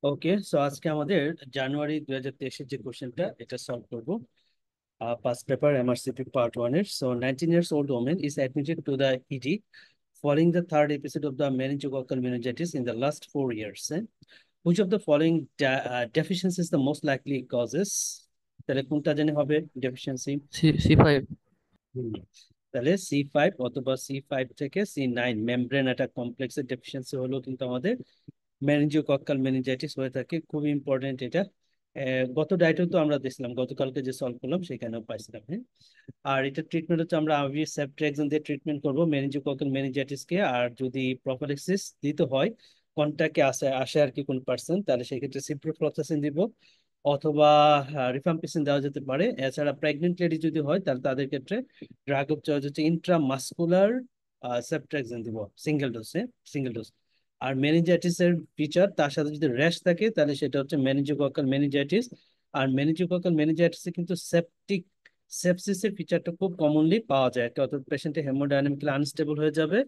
ওকে, so আজকে আমাদের জানুয়ারি 2023 যে কোশ্চেনটা এটা সলভ করবো। পাস পেপার এমআরসিপি পার্ট 1 এর। So 19 years old woman is admitted to the ED following the third episode of the meningococcal meningitis in the last 4 years. Which of the following deficiency is the most likely causes? তাহলে কোনটা জানি হবে deficiency? C5। তাহলে C5 অথবা C5 থেকে C9 membrane attack কমপ্লেক্সের deficiency হলো কিন্তু আমাদের মেনিনজিওকক্কাল মেনিনজাইটিস হয়ে থাকে। খুব ইম্পর্টেন্ট এটা। গত ডায়েটেও তো আমরা দেখছিলাম, গতকালকে যে সলভ করলাম সেখানেও পাইছিলাম, হ্যাঁ। আর এটা ট্রিটমেন্ট হচ্ছে আমরা আবি সেফট্রাক্সন দিয়ে ট্রিটমেন্ট করবো মেনিনজিওকক্কাল মেনিনজাইটিসকে। আর যদি প্রফিলাক্সিস দিতে হয়, কন্টাক্টে আসে আসে আর কি কোন পার্সন, তাহলে সেক্ষেত্রে সিপ্রোফ্লক্সাসিন দিব অথবা রিফাম্পিসিন দেওয়া যেতে পারে। এছাড়া প্রেগনেন্ট লেডি যদি হয় তাহলে তাদের ক্ষেত্রে ড্রাগ অফ চয়েস হচ্ছে ইন্ট্রামাস্কুলার সেফট্রাক্সন দিব, সিঙ্গেল ডোজে, সিঙ্গেল ডোজ। আর মেনিনজাইটিস এর ফিচার তার সাথে যদি র্যাশ থাকে তাহলে সেটা হচ্ছে মেনিনজিওকক্কাল মেনিনজাইটিস। আর মেনিনজিওকক্কাল মেনিনজাইটিসে কিন্তু সেপটিক সেপসিসের ফিচারটা খুব কমনলি পাওয়া যায়। অর্থাৎ পেশেন্টের হেমোডাইনামিক্যালি আনস্টেবল হয়ে যাবে,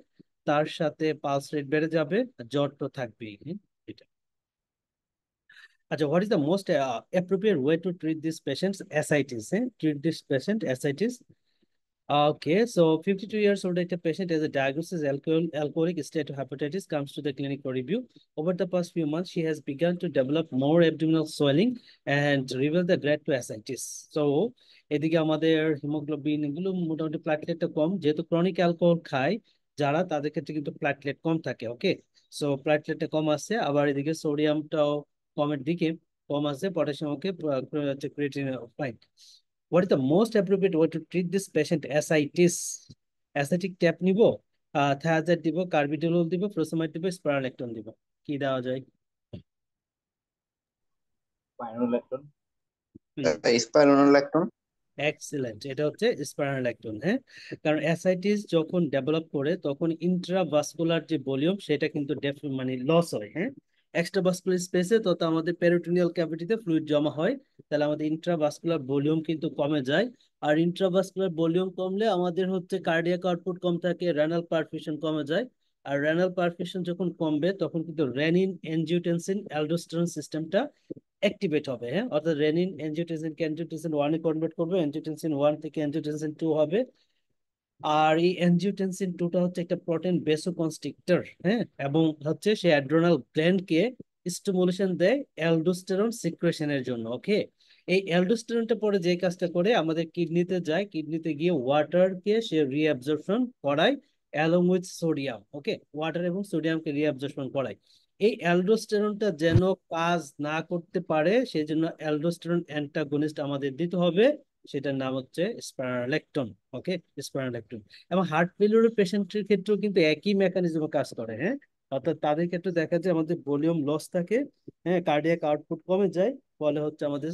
তার সাথে পালস রেট বেড়ে যাবে, জ্বর তো থাকবেই, হ্যাঁ, এটা। আচ্ছা, what is the most appropriate way to treat this patients ascites? হ্যাঁ, treat this patient ascites. Okay, so 52 years old a patient has a diagnosis alcoholic steatohepatitis comes to the clinic for review. Over the past few months, she has begun to develop more abdominal swelling and reveal the grade to ascites. So, এদিকে আমাদের haemoglobin এগুলো মোটামুটি প্ল্যাটলেটটা কম, যেহেতু chronic alcohol খায় যারা, তাদের ক্ষেত্রে কিন্তু প্ল্যাটলেট কম থাকে। ওকে, সো প্ল্যাটলেটটা কম আছে, আবার এদিকে সোডিয়ামটাও কমের দিকে, কম আছে, potassium okay, creatine fine. What is the most appropriate way to treat this patient ascites? Acetic tap নিব, থায়াজাইড দিব, কার্বিডোল দিব, ফ্রোসেমাইড দিব, স্পারোলেকটন দিব। কি দেওয়া যায়? স্পাইনোল্যাকটন। হুম, স্পাইনোল্যাকটন। এক্সিলেন্ট, এটা হচ্ছে স্পারোলেকটন, হ্যাঁ। কারণ অ্যাসাইটিস যখন ডেভেলপ করে তখন ইন্ট্রাভাস্কুলার যে ভলিউম সেটা কিন্তু মানে লস হয়, হ্যাঁ। এক্সট্রাভাস্কুলার স্পেসে তত আমাদের পেরিটোনিয়াল ক্যাভিটিতে ফ্লুইড জমা হয়, তাহলে আমাদের ইন্ট্রাভাস্কুলার ভলিউম কিন্তু কমে যায়। আর ইন্ট্রাভাস্কুলার ভলিউম কমলে আমাদের হচ্ছে কার্ডিয়াক আউটপুট কম থাকে, রেনাল পারফিউশন কমে যায়। আর রেনাল পারফিউশন যখন কমবে তখন কিন্তু রেনিন এনজিওটেনসিন অ্যালডোস্টেরন সিস্টেমটা অ্যাক্টিভেট হবে, হ্যাঁ। অর্থাৎ রেনিন এনজিওটেনসিনকে এনজিওটেনসিন 1 এ কনভার্ট করবে, এনজিওটেনসিন 1 থেকে এনজিওটেনসিন 2 হবে। আর এই এনজিওটেনসিন 2টা হচ্ছে একটা প্রোটিন বেসোকনস্ট্রিক্টর, হ্যাঁ, এবং হচ্ছে সে অ্যাড্রেনাল গ্ল্যান্ডকে স্টিমুলেশন দেয় অ্যালডোস্টেরন সিক্রেশনের জন্য। ওকে, এই অ্যালডোস্টেরনটা পরে যে কাজটা করে আমাদের কিডনিতে যায়, কিডনিতে গিয়ে ওয়াটারকে সে রিঅ্যাবজর্পশন করায় along with sodium. Okay, water এবং সোডিয়ামকে রিঅ্যাবজর্পশন করায়। এই অ্যালডোস্টেরনটা যেন কাজ না করতে পারে সেজন্য অ্যালডোস্টেরন অ্যান্টাগনিস্ট আমাদের দিতে হবে, সেটার নাম হচ্ছে স্পারোলেকটন। ওকে, স্পারোলেকটন। এবং হার্ট ফেলিউরের পেশেন্টের ক্ষেত্রেও কিন্তু একই মেকানিজমে কাজ করে, হ্যাঁ। অর্থাৎ তাদের ক্ষেত্রে দেখা যায় আমাদের ভলিউম লস থাকে, হ্যাঁ, কার্ডিয়াক আউটপুট কমে যায়, ফলে হচ্ছে আমাদের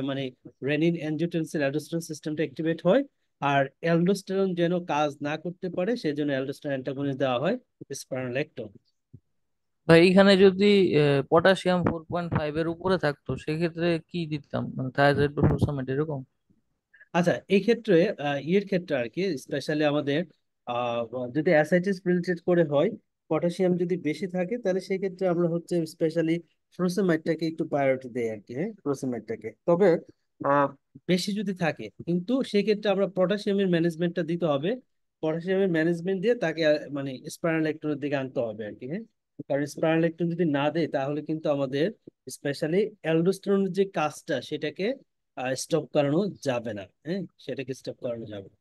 মানে রেনিন এনজিওটেনসিন অ্যালডোস্টেরন সিস্টেমটা অ্যাক্টিভেট হয়। আর অ্যালডোস্টেরন যেন কাজ না করতে পারে সেজন্য অ্যালডোস্টেরন অ্যান্টাগনিস্ট দেওয়া হয়, স্পারোলেকটন। ভাই এখানে যদি পটাশিয়াম 4.5 এর উপরে থাকতো সেক্ষেত্রে কি দিতাম, মানে থায়াজাইড বা ফুরোসামাইড এরকম? আচ্ছা, এই ক্ষেত্রে ইয়ের ক্ষেত্রে আর কি স্পেশালি আমাদের আহ, যদি অ্যাসাইটিস রিলেটেড করে হয়, পটাশিয়াম যদি বেশি থাকে তাহলে সেই ক্ষেত্রে আমরা হচ্ছে স্পেশালি ফ্রোসেমাইডটাকে একটু প্রায়োরিটি দেই আর কি, হ্যাঁ, ফ্রোসেমাইডটাকে। তবে আহ, বেশি যদি থাকে কিন্তু সেক্ষেত্রে আমরা পটাশিয়ামের ম্যানেজমেন্টটা দিতে হবে, পটাশিয়ামের ম্যানেজমেন্ট দিয়ে তাকে মানে স্পাইরালেক্টনের দিকে আনতে হবে আর কি, হ্যাঁ। কারণ স্পাইরালেক্টন যদি না দেয় তাহলে কিন্তু আমাদের স্পেশালি অ্যালডোস্টেরনের যে কাজটা সেটাকে স্টপ করানো যাবে না, হ্যাঁ, সেটাকে স্টপ করানো যাবে না।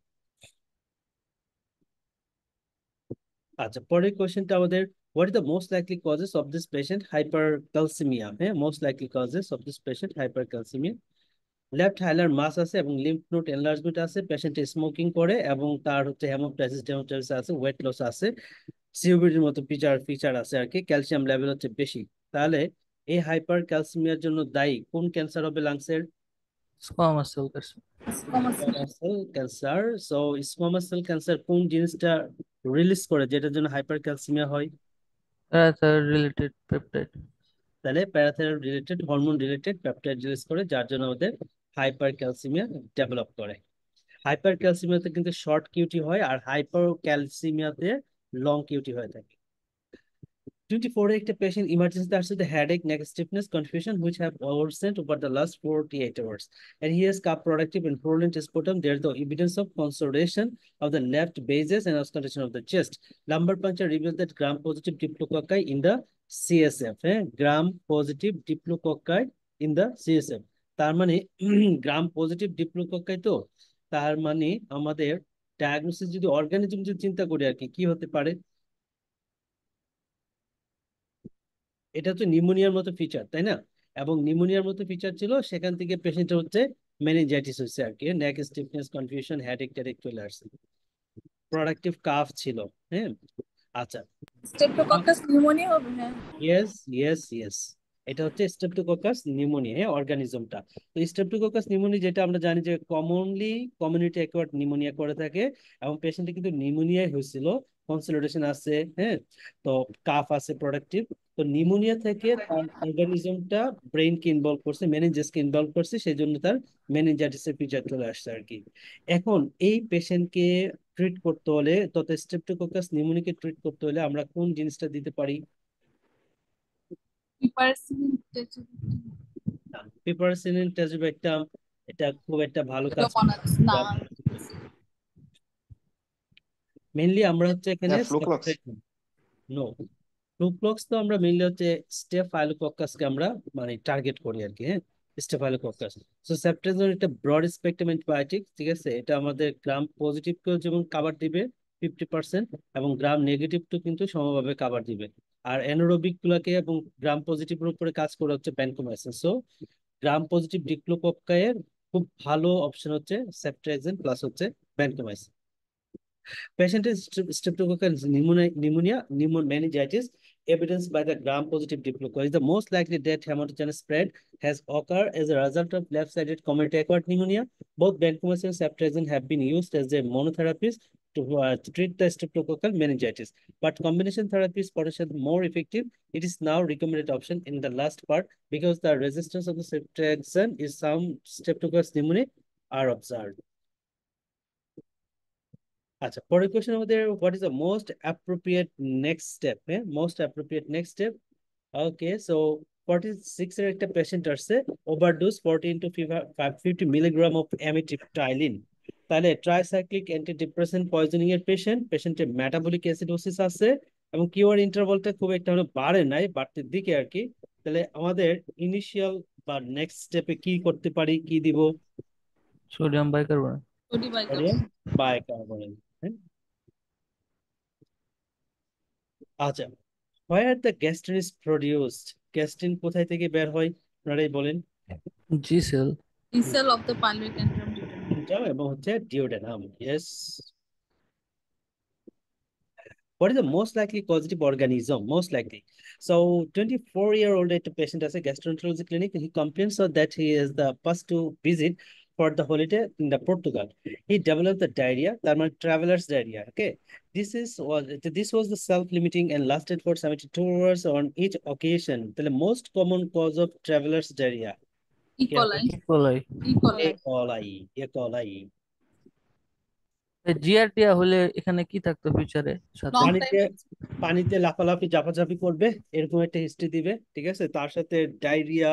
আচ্ছা, পরের কোশ্চেনটা আমাদের, what is the most likely causes of this patient hypercalcaemia? হ্যাঁ, most likely causes of this patient hypercalcaemia. Left hilar mass আছে এবং লিম্ফ নোড এনলার্জমেন্ট আছে, পেশেন্ট স্মোকিং করে এবং তার হচ্ছে হেমোপ্টাইসিস আছে, ওয়েট লস আছে, সিওপিডির মতো ফিচার ফিচার আছে আর কি, ক্যালসিয়াম লেভেল হচ্ছে বেশি। তাহলে এই হাইপার ক্যালসিমিয়ার জন্য দায়ী কোন ক্যান্সার হবে লাংসের? Squamous cell carcinoma. Squamous cell cancer. So squamous cell cancer কোন জিনিসটা রিলিজ করে যেটার জন্য হাইপার ক্যালসিমিয়া হয়? Parathyroid related peptide. তাহলে parathyroid related hormone related peptide release করে, যার জন্য আমাদের হাইপার ক্যালসিমিয়া ডেভেলপ করে। হাইপার ক্যালসিমিয়াতে কিন্তু শর্ট কিউটি হয় আর হাইপার ক্যালসিমিয়াতে লং কিউটি হয়ে থাকে। 24 একটা patient emergency আসছে the headache, neck stiffness, confusion which have worsened over the last 48 hours. And he has cough productive and purulent sputum. There's the evidence of consolidation of the left bases and auscultation of the chest. Lumbar puncture reveals that gram-positive diplococci in the CSF. Gram-positive diplococci in the CSF. তার মানে Gram-positive diplococci তো, তার মানে আমাদের diagnosis যদি organism যদি চিন্তা করি আর কি কি হতে পারে, এটা হচ্ছে নিউমোনিয়ার মতো ফিচার, তাই না? এবং নিউমোনিয়ার মতো ফিচার ছিল, সেখান থেকে পেশেন্টের হচ্ছে মেনিনজাইটিস হচ্ছে আর কি, নেক স্টিফনেস, কনফিউশন, হেডেক টেডেক চলে আসছে, প্রোডাক্টিভ কাফ ছিল। হ্যাঁ, আচ্ছা। স্ট্রেপ্টোকক্কাস নিউমোনিয়া হবে, হ্যাঁ। ইয়েস, ইয়েস, ইয়েস, এটা হচ্ছে স্ট্রেপ্টোককাস নিউমোনিয়া, হ্যাঁ, অর্গানিজমটা। তো স্ট্রেপ্টোককাস নিউমোনিয়া যেটা আমরা জানি যে কমনলি কমিউনিটি অ্যাকোয়ার্ড নিউমোনিয়া করে থাকে, এবং পেশেন্টে কিন্তু নিউমোনিয়াই হয়েছিল, কনসলিডেশন আছে, হ্যাঁ, তো কাফ আছে প্রোডাক্টিভ। তো নিউমোনিয়া থেকে তার অর্গানিজমটা ব্রেইনকে ইনভলভ করছে, মেনিনজাসকে ইনভলভ করছে, সেই জন্য তার মেনিনজাইটিসের ফিচার চলে আসছে আর কি। এখন এই পেশেন্টকে ট্রিট করতে হলে, তত স্ট্রেপ্টোককাস নিউমোনিয়াকে ট্রিট করতে হলে আমরা কোন জিনিসটা দিতে পারি? পিপারসিন পিপারসিনিন টেজোবেক্টাম, এটা খুব একটা ভালো কাজ টেট্রামোনাস না। মেইনলি আমরা হচ্ছে এখানে ফ্লুক্লক্স। নো, ফ্লুক্লক্স তো আমরা মেইনলি হচ্ছে স্টেফাইলোকক্কাসকে আমরা মানে টার্গেট করি আর কি, হ্যাঁ, স্টেফাইলোকক্কাস। সো সেপ্টেজন একটা ব্রড স্পেকট্রাম অ্যান্টিবায়োটিক, ঠিক আছে, এটা আমাদের গ্রাম পজিটিভকেও যেমন কাভার দিবে 50%, এবং গ্রাম নেগেটিভকেও কিন্তু সমভাবে কাভার দিবে। আর অ্যানারোবিক গুলাকে এবং গ্রাম পজিটিভের উপরে কাজ করে হচ্ছে ভ্যানকোমাইসিন। সো গ্রাম পজিটিভ ডিক্লোকক্কায়ের খুব ভালো অপশন হচ্ছে সেফট্রাইজিন প্লাস হচ্ছে vancomycin. Patient is streptococcus meningitis evidenced by the gram-positive diplococci. The most likely death hematogenous spread has occurred as a result of left-sided community-acquired pneumonia. Both vancomycin and ceftriaxone have been used as a monotherapies to treat the streptococcal meningitis, but combination therapy is potentially more effective. It is now recommended option in the last part because the resistance of the ceftriaxone is some streptococcus pneumoniae are observed. আচ্ছা, পরের question আমাদের, what is the most appropriate next step? হ্যাঁ, most appropriate next step. ওকে, so 46 এর একটা patient আসছে, overdose 40 into 50 milligram of amitriptyline. তাহলে tricyclic antidepressant poisoning এর পেশেন্টের মেটাবলিক অ্যাসিডোসিস আছে, এবং কিউআর ইন্টারভালটা খুব একটা হলো বাড়ে নাই, বাড়তির দিকে আর কি। তাহলে আমাদের ইনিশিয়াল বা নেক্সট স্টেপে কি করতে পারি, কি দিব? Sodium bicarbonate. Sodium bicarbonate. আচ্ছা, where the gastrin is produced, gastrin কোথায় থেকে বের হয় আপনারাই বলেন? G cell. Cell of the pyloric antrum duodenum. এবং হচ্ছে duodenum. Yes. What is the most likely causative organism? Most likely. So 24-year-old patient has a gastroenterology clinic. He complains so that he is the first to visit for the holiday in the Portugal. He developed the diarrhea, thermal traveler's diarrhea. Okay. This was the self-limiting and lasted for 72 hours on each occasion. The most common cause of traveler's diarrhea. E. coli. কোলাই। E. E. coli. coli. E. coli. জিআরটিয়া হলে এখানে কি থাকতো ফিউচারে সাথে? Long পানিতে time. পানিতে লাফালাফি ঝাপাঝাপি করবে, এরকম একটা হিস্ট্রি দিবে, ঠিক আছে, তার সাথে ডায়রিয়া,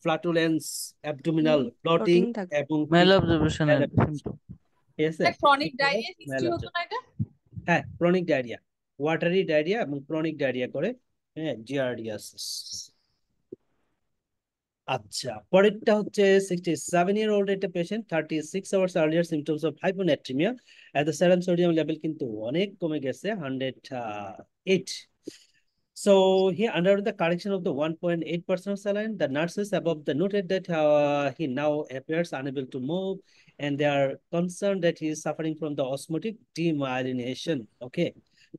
ফ্লাটুলেন্স, অ্যাবডোমিনাল ব্লটিং প্রোটিন থাকবে। এবং মেল অবজারভেশনের malabsorption, সিম্পটম। ঠিক আছে। ক্রনিক ডায়রিয়া হিস্ট্রি হতো malabsorption, না এটা? হ্যাঁ, ক্রনিক ডায়রিয়া, ওয়াটারি ডায়রিয়া এবং ক্রনিক ডায়রিয়া করে, হ্যাঁ, জিয়ারডিয়াসিস। আচ্ছা, পরেরটা হচ্ছে 67-year-old একটা patient, 36 hours earlier symptoms of hyponatremia, at the serum sodium level কিন্তু অনেক কমে গেছে, 108. So he underwent the correction of the 1.8% of saline. The nurses above the noted that he now appears unable to move, and they are concerned that he is suffering from the osmotic demyelination. Okay,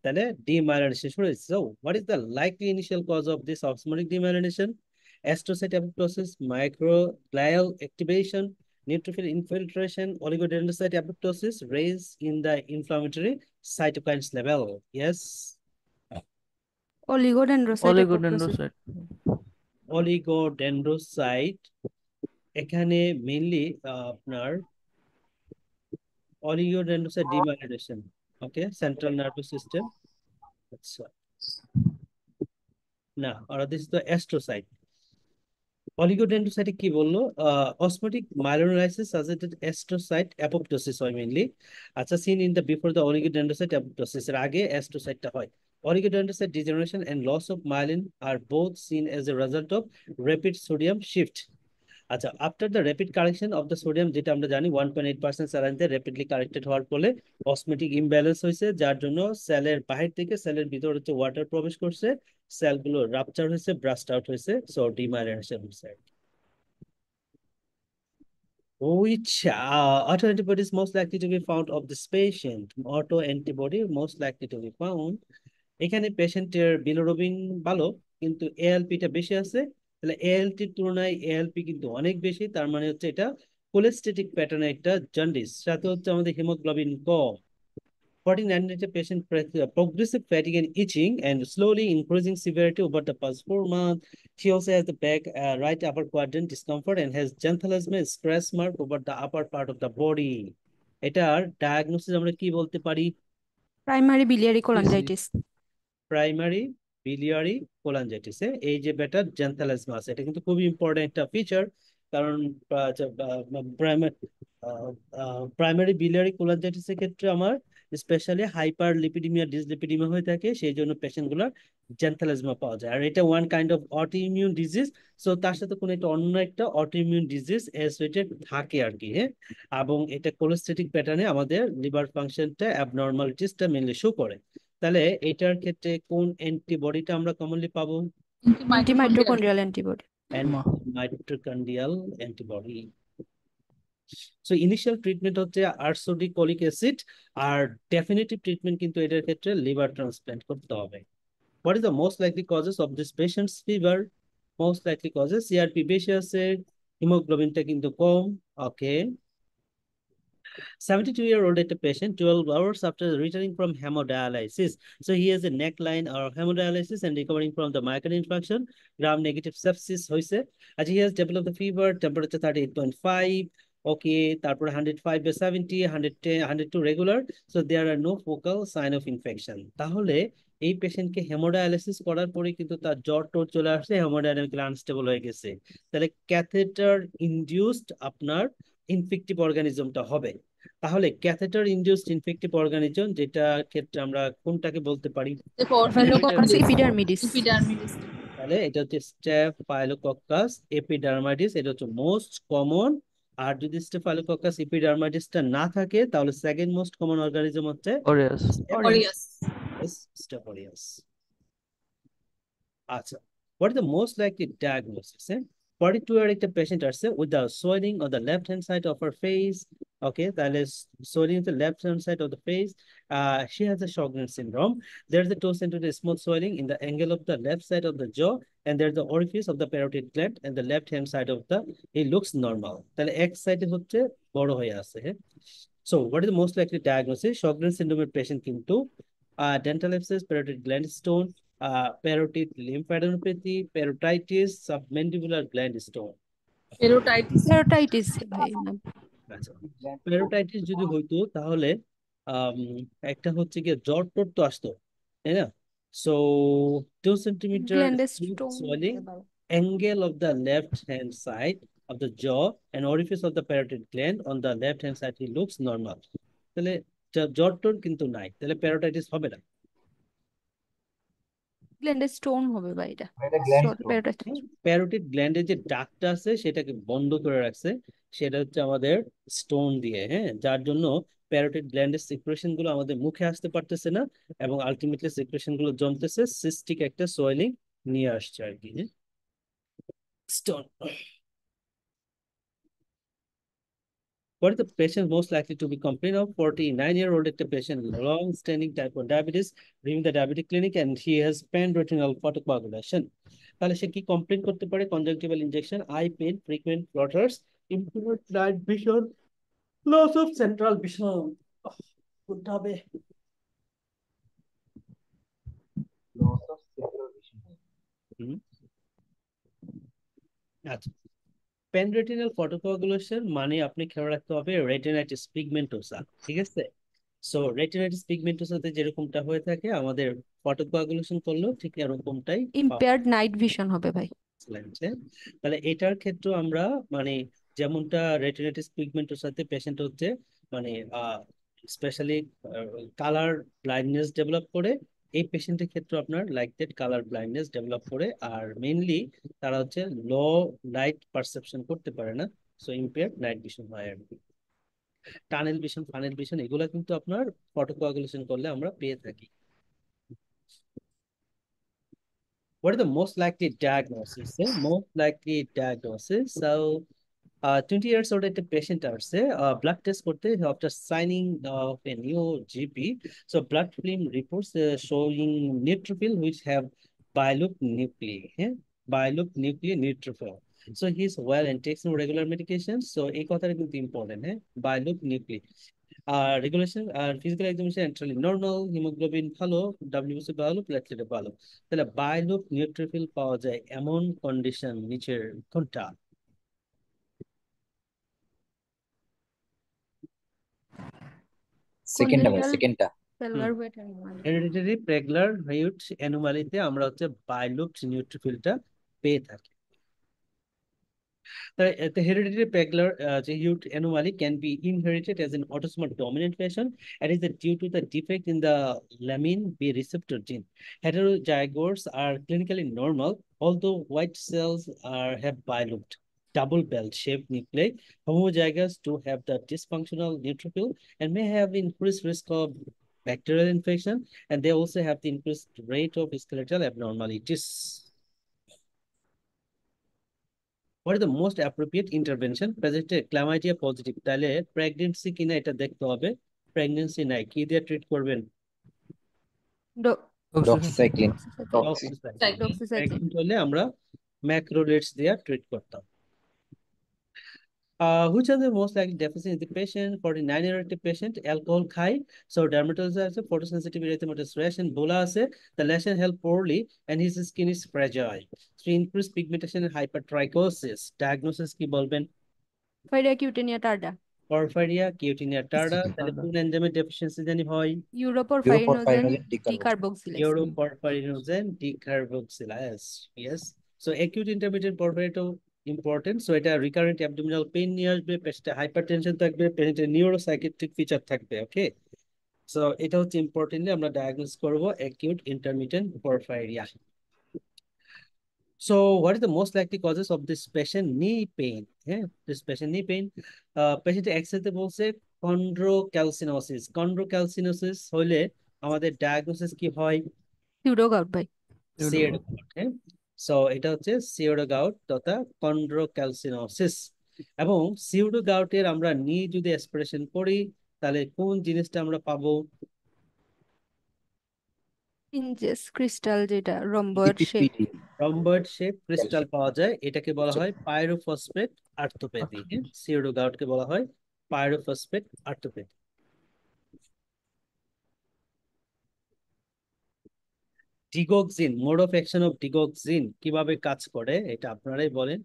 তাহলে demyelination শুরু হয়েছে। So what is the likely initial cause of this osmotic demyelination? Astrocyte apoptosis, microglial activation, neutrophil infiltration, oligodendrocyte apoptosis, raise in the inflammatory cytokines level. Yes. Oligodendrocyte oligodendrocyte. Oligodendrocyte, এখানে mainly আপনার oligodendrocyte demyelination. Okay, central nervous system. আচ্ছা, না, ওরা দিচ্ছে তো astrocyte. অলিগোডেন্ড্রোসাইটে কি বললো? Osmotic myelinolysis suggested astrocyte apoptosis হয় মেইনলি। আচ্ছা, seen in the before the oligodendrocyte apoptosis এর আগে অ্যাস্ট্রোসাইটটা হয়। Oligodendrocyte degeneration and loss of myelin আর both seen as a result of rapid sodium shift. আচ্ছা, after the rapid correction of the sodium, যেটা আমরা জানি 1.8% স্যালাইনতে র্যাপিডলি কারেক্টেড হওয়ার ফলে অসমেটিক ইমব্যালেন্স হয়েছে, যার জন্য সেলের বাহির থেকে সেলের ভিতর হচ্ছে ওয়াটার প্রবেশ করছে, সেলগুলো রাপচার হয়েছে, ব্রাস্ট আউট হয়েছে, সো ডিমাইলিনেশন হয়েছে। Which autoantibody is most likely to be found of this patient? Autoantibody most likely to be found. এখানে পেশেন্টের বিলিরুবিন ভালো, কিন্তু এএলপিটা বেশি আছে। তাহলে এএলটির তুলনায় এএলপি কিন্তু অনেক বেশি, তার মানে হচ্ছে এটা কোলেস্টেটিক প্যাটার্নের একটা জন্ডিস, সাথে হচ্ছে আমাদের haemoglobin com. 49 patient progressive fatigue and itching and slowly increasing severity over the past 4 months. She also has the back right upper quadrant discomfort and has xanthelasma scratch mark over the upper part of the body. এটার diagnosis আমরা কি বলতে পারি? Primary biliary cholangitis. Primary biliary cholangitis. এই যে বেটা জ্যান্থালাসমা আছে, এটা কিন্তু খুবই ইম্পর্টেন্ট একটা ফিচার, কারণ প্রাইমারি বিলিয়ারি কোলাঞ্জাইটিসের ক্ষেত্রে আমার স্পেশালি হাইপার লিপিডিমিয়া ডিসলিপিডিমিয়া হয়ে থাকে, সেই জন্য পেশেন্ট গুলার জ্যান্থালাসমা পাওয়া যায়। আর এটা one kind of autoimmune disease, so তার সাথে কোনো একটা অন্য একটা অটোইমিউন ডিজিজ অ্যাসোসিয়েটেড থাকে আর কি, হ্যাঁ। এবং এটা কোলেস্টেটিক প্যাটার্নে আমাদের লিভার ফাংশনটা অ্যাবনর্মালিটিসটা মেনলি শো করে। তাহলে এটার ক্ষেত্রে কোন অ্যান্টিবডিটা আমরা কমনলি পাবো? Antimitochondrial antibody. Mitochondrial antibody. So initial treatment হচ্ছে আরসোডিকলিক অ্যাসিড, আর ডেফিনিটিভ ট্রিটমেন্ট কিন্তু এটার ক্ষেত্রে লিভার ট্রান্সপ্ল্যান্ট করতে হবে। What is the most likely causes of this patients fever? Most likely causes CRP বেশি আছে, হিমোগ্লোবিনটা কিন্তু কম। ওকে, 72-year-old patient 12 hours after returning from hemodialysis. So he has a neckline or hemodialysis and recovering from the myocardial infarction, gram-negative sepsis hoise. As he has developed the fever, temperature 38.5. Okay, তারপর 105/70, 110, 102 regular. So there are no focal sign of infection. তাহলে এই পেশেন্টকে haemodialysis করার পরে কিন্তু তার জ্বর টোর চলে আসছে, হেমোডাইনামিক্যালি আনস্টেবল হয়ে গেছে। তাহলে ক্যাথেটার ইনডিউসড আপনার ইনফেক্টিভ অর্গানিজমটা হবে। তাহলে ক্যাথেটার ইনডিউসড ইনফেক্টিভ অর্গানিজম, যেটা ক্ষেত্রে আমরা কোনটাকে বলতে পারি? এপিডার্মিডিস। তাহলে এটা হচ্ছে স্ট্রেপ্টোকাইলোকক্কাস এপিডার্মাইটিস, এটা হচ্ছে মোস্ট কমন। আর যদি স্ট্রেপ্টোকাইলোকক্কাস এপিডার্মাইটিসটা না থাকে, তাহলে সেকেন্ড মোস্ট কমন অর্গানিজম হচ্ছে অরিয়াস। Step aureus. আচ্ছা, what is the most likely diagnosis? 42-year একটা পেশেন্ট আসছে with the swelling on the left hand side of her face. Okay, তাহলে swelling on the left hand side of the face. She has a Sjogren's syndrome. There's a 2 centimeter smooth swelling in the angle of the left side of the jaw, and there's the orifice of the parotid gland and the left hand side of the, it looks normal. তাহলে এক সাইডে হচ্ছে বড় হয়ে আছে, হ্যাঁ। So what is the most likely diagnosis? Sjogren's syndrome patient কিন্তু dental abscess, parotid gland stone, parotid lymphadenopathy, parotitis, submandibular gland stone. প্যারোটাইটিস ভাই। আচ্ছা, প্যারোটাইটিস যদি হইতো তাহলে একটা হচ্ছে গিয়ে জ্বর টর তো আসতো, তাই না? So 2 centimeter swelling, angle of the left hand side of the jaw and orifice of the parotid gland on the left hand side, he looks normal. তাহলে জ্বর টর কিন্তু নাই, তাহলে প্যারোটাইটিস হবে না। গ্ল্যান্ডে স্টোন হবে ভাই এটা। প্যারোটিড গ্ল্যান্ডের যে ডাক্টটা আছে সেটাকে বন্ধ করে রাখছে, সেটা হচ্ছে আমাদের স্টোন দিয়ে, হ্যাঁ, যার জন্য প্যারোটিড গ্ল্যান্ডের সিক্রেশন গুলো আমাদের মুখে আসতে পারতেছে না, এবং আলটিমেটলি সিক্রেশন গুলো জমতেছে, সিস্টিক একটা সোয়েলিং নিয়ে আসছে আর কি, stone. What is the patient most likely to be complained of? 49-year-old patient, long-standing type 1 diabetes, leaving the diabetic clinic, and he has pan-retinal photocoagulation. তাহলে সে কি কমপ্লেন করতে পারে? Conjunctival injection, eye pain, frequent floaters, improved night vision, loss of central vision. কোনটা হবে? আচ্ছা, panretinal photocoagulation মানে আপনি খেয়াল রাখতে হবে রেটিনাইটিস পিগমেন্টোসা, ঠিক আছে? সো রেটিনাইটিস পিগমেন্টোসাতে যেরকমটা হয়ে থাকে আমাদের ফটোকোয়াগুলেশন করলেও ঠিক এরকমটাই ইম্পেয়ার্ড নাইট ভিশন হবে ভাই। লাগছে। তাহলে এটার ক্ষেত্রে আমরা মানে যেমনটা রেটিনাইটিস পিগমেন্টোসাতে পেশেন্ট হচ্ছে মানে স্পেশালি কালার ব্লাইন্ডনেস ডেভেলপ করে, এই পেশেন্টের ক্ষেত্রে আপনার like that colour blindness develop করে, আর মেইনলি তারা হচ্ছে লো লাইট পারসেপশন করতে পারে না, সো ইম্পেয়ার্ড নাইট ভিশন হয় আর কি। টানেল ভিশন, ফানেল ভিশন এগুলো কিন্তু আপনার ফটোকোয়াগুলেশন করলে আমরা পেয়ে থাকি। What is the most likely diagnosis? Most likely diagnosis. So, 20 years old একটা পেশেন্ট আসছে ব্লাড টেস্ট করতে after signing of a new GP. So, blood film reports showing neutrophil which have biloop nuclei. Biloop nuclei neutrophil. So, he's well and takes some regular medications. So, এই কথাটা কিন্তু important, biloop nuclei. Regulation আর physical examination এন্ট্রালি normal, haemoglobin ভালো, WBC ভালো, platelet ভালো। তাহলে বায়োলুপ neutrophil পাওয়া যায় এমন কন্ডিশন নিচের কোনটা? সেকেন্ডটা ভাই, Congenital সেকেন্ডটা। pelvic weight anomaly। Hereditary Pelger Huet অ্যানোমালিতে আমরা হচ্ছে বায়োলুপ নিউট্রোফিলটা পেয়ে থাকি। The hereditary peculiar Hewett anomaly can be inherited as an autosomal dominant fashion and is due to the defect in the lamin B receptor gene. Heterozygotes are clinically normal, although white cells have bilooped, double bell-shaped nuclei. Homozygous do have the dysfunctional neutrophil and may have increased risk of bacterial infection, and they also have the increased rate of skeletal abnormalities. What is the most appropriate intervention? Present chlamydia positive, তাহলে pregnancy কিনা এটা দেখতে হবে। Pregnancy নাই, কি দিয়ে treat করবেন? ডক্সাইক্লিন। Doxycycline। Pregnant হলে আমরা ম্যাক্রোলেটস দিয়ে ট্রিট করতাম। Which are the most likely deficit in the patient? 49-year-old patient, alcohol খায়, so dermatology আছে, photosensitive erythematous rash, bola আছে, the lesion held poorly and his skin is fragile. So increased pigmentation and hypertrichosis. Diagnosis কি বলবেন? Porphyria cutanea tarda। Porphyria cutanea tarda, তাহলে কোন এনজাইমের deficiency জানি হয়? Uroporphyrinogen decarboxylase। Uroporphyrinogen decarboxylase. Yes. So acute intermittent porphyria important. So এটা recurrent abdominal pain নিয়ে আসবে, পেশেন্টে হাইপারটেনশন থাকবে, পেশেন্টের নিউরোসাইকিয়াট্রিক ফিচার থাকবে। ওকে, সো এটা হচ্ছে ইম্পর্টেন্টলি আমরা ডায়াগনোস করব acute intermittent porphyria. So what is the most likely causes of this patient knee pain? This patient knee pain. Patient এক্সরেতে বলছে chondrocalcinosis. Chondrocalcinosis হলে আমাদের ডায়াগনোসিস কি হয়? Pseudogout ভাই। Pseudogout, সো এটা হচ্ছে pseudogout তথা chondrocalcinosis। এবং pseudogout-এর আমরা নি যদি অ্যাসপিরেশন করি তাহলে কোন জিনিসটা আমরা পাবো? Inges crystal যেটা rhomboid shape। রম্বয়েড শেপ ক্রিস্টাল পাওয়া যায়, এটাকে বলা হয় পাইরোফসফেট আর্থোপ্যাথি। সিউডোগাউটকে বলা হয় pyrophosphate arthropathy. Digoxin, mode of action of digoxin কিভাবে কাজ করে এটা আপনারাই বলেন।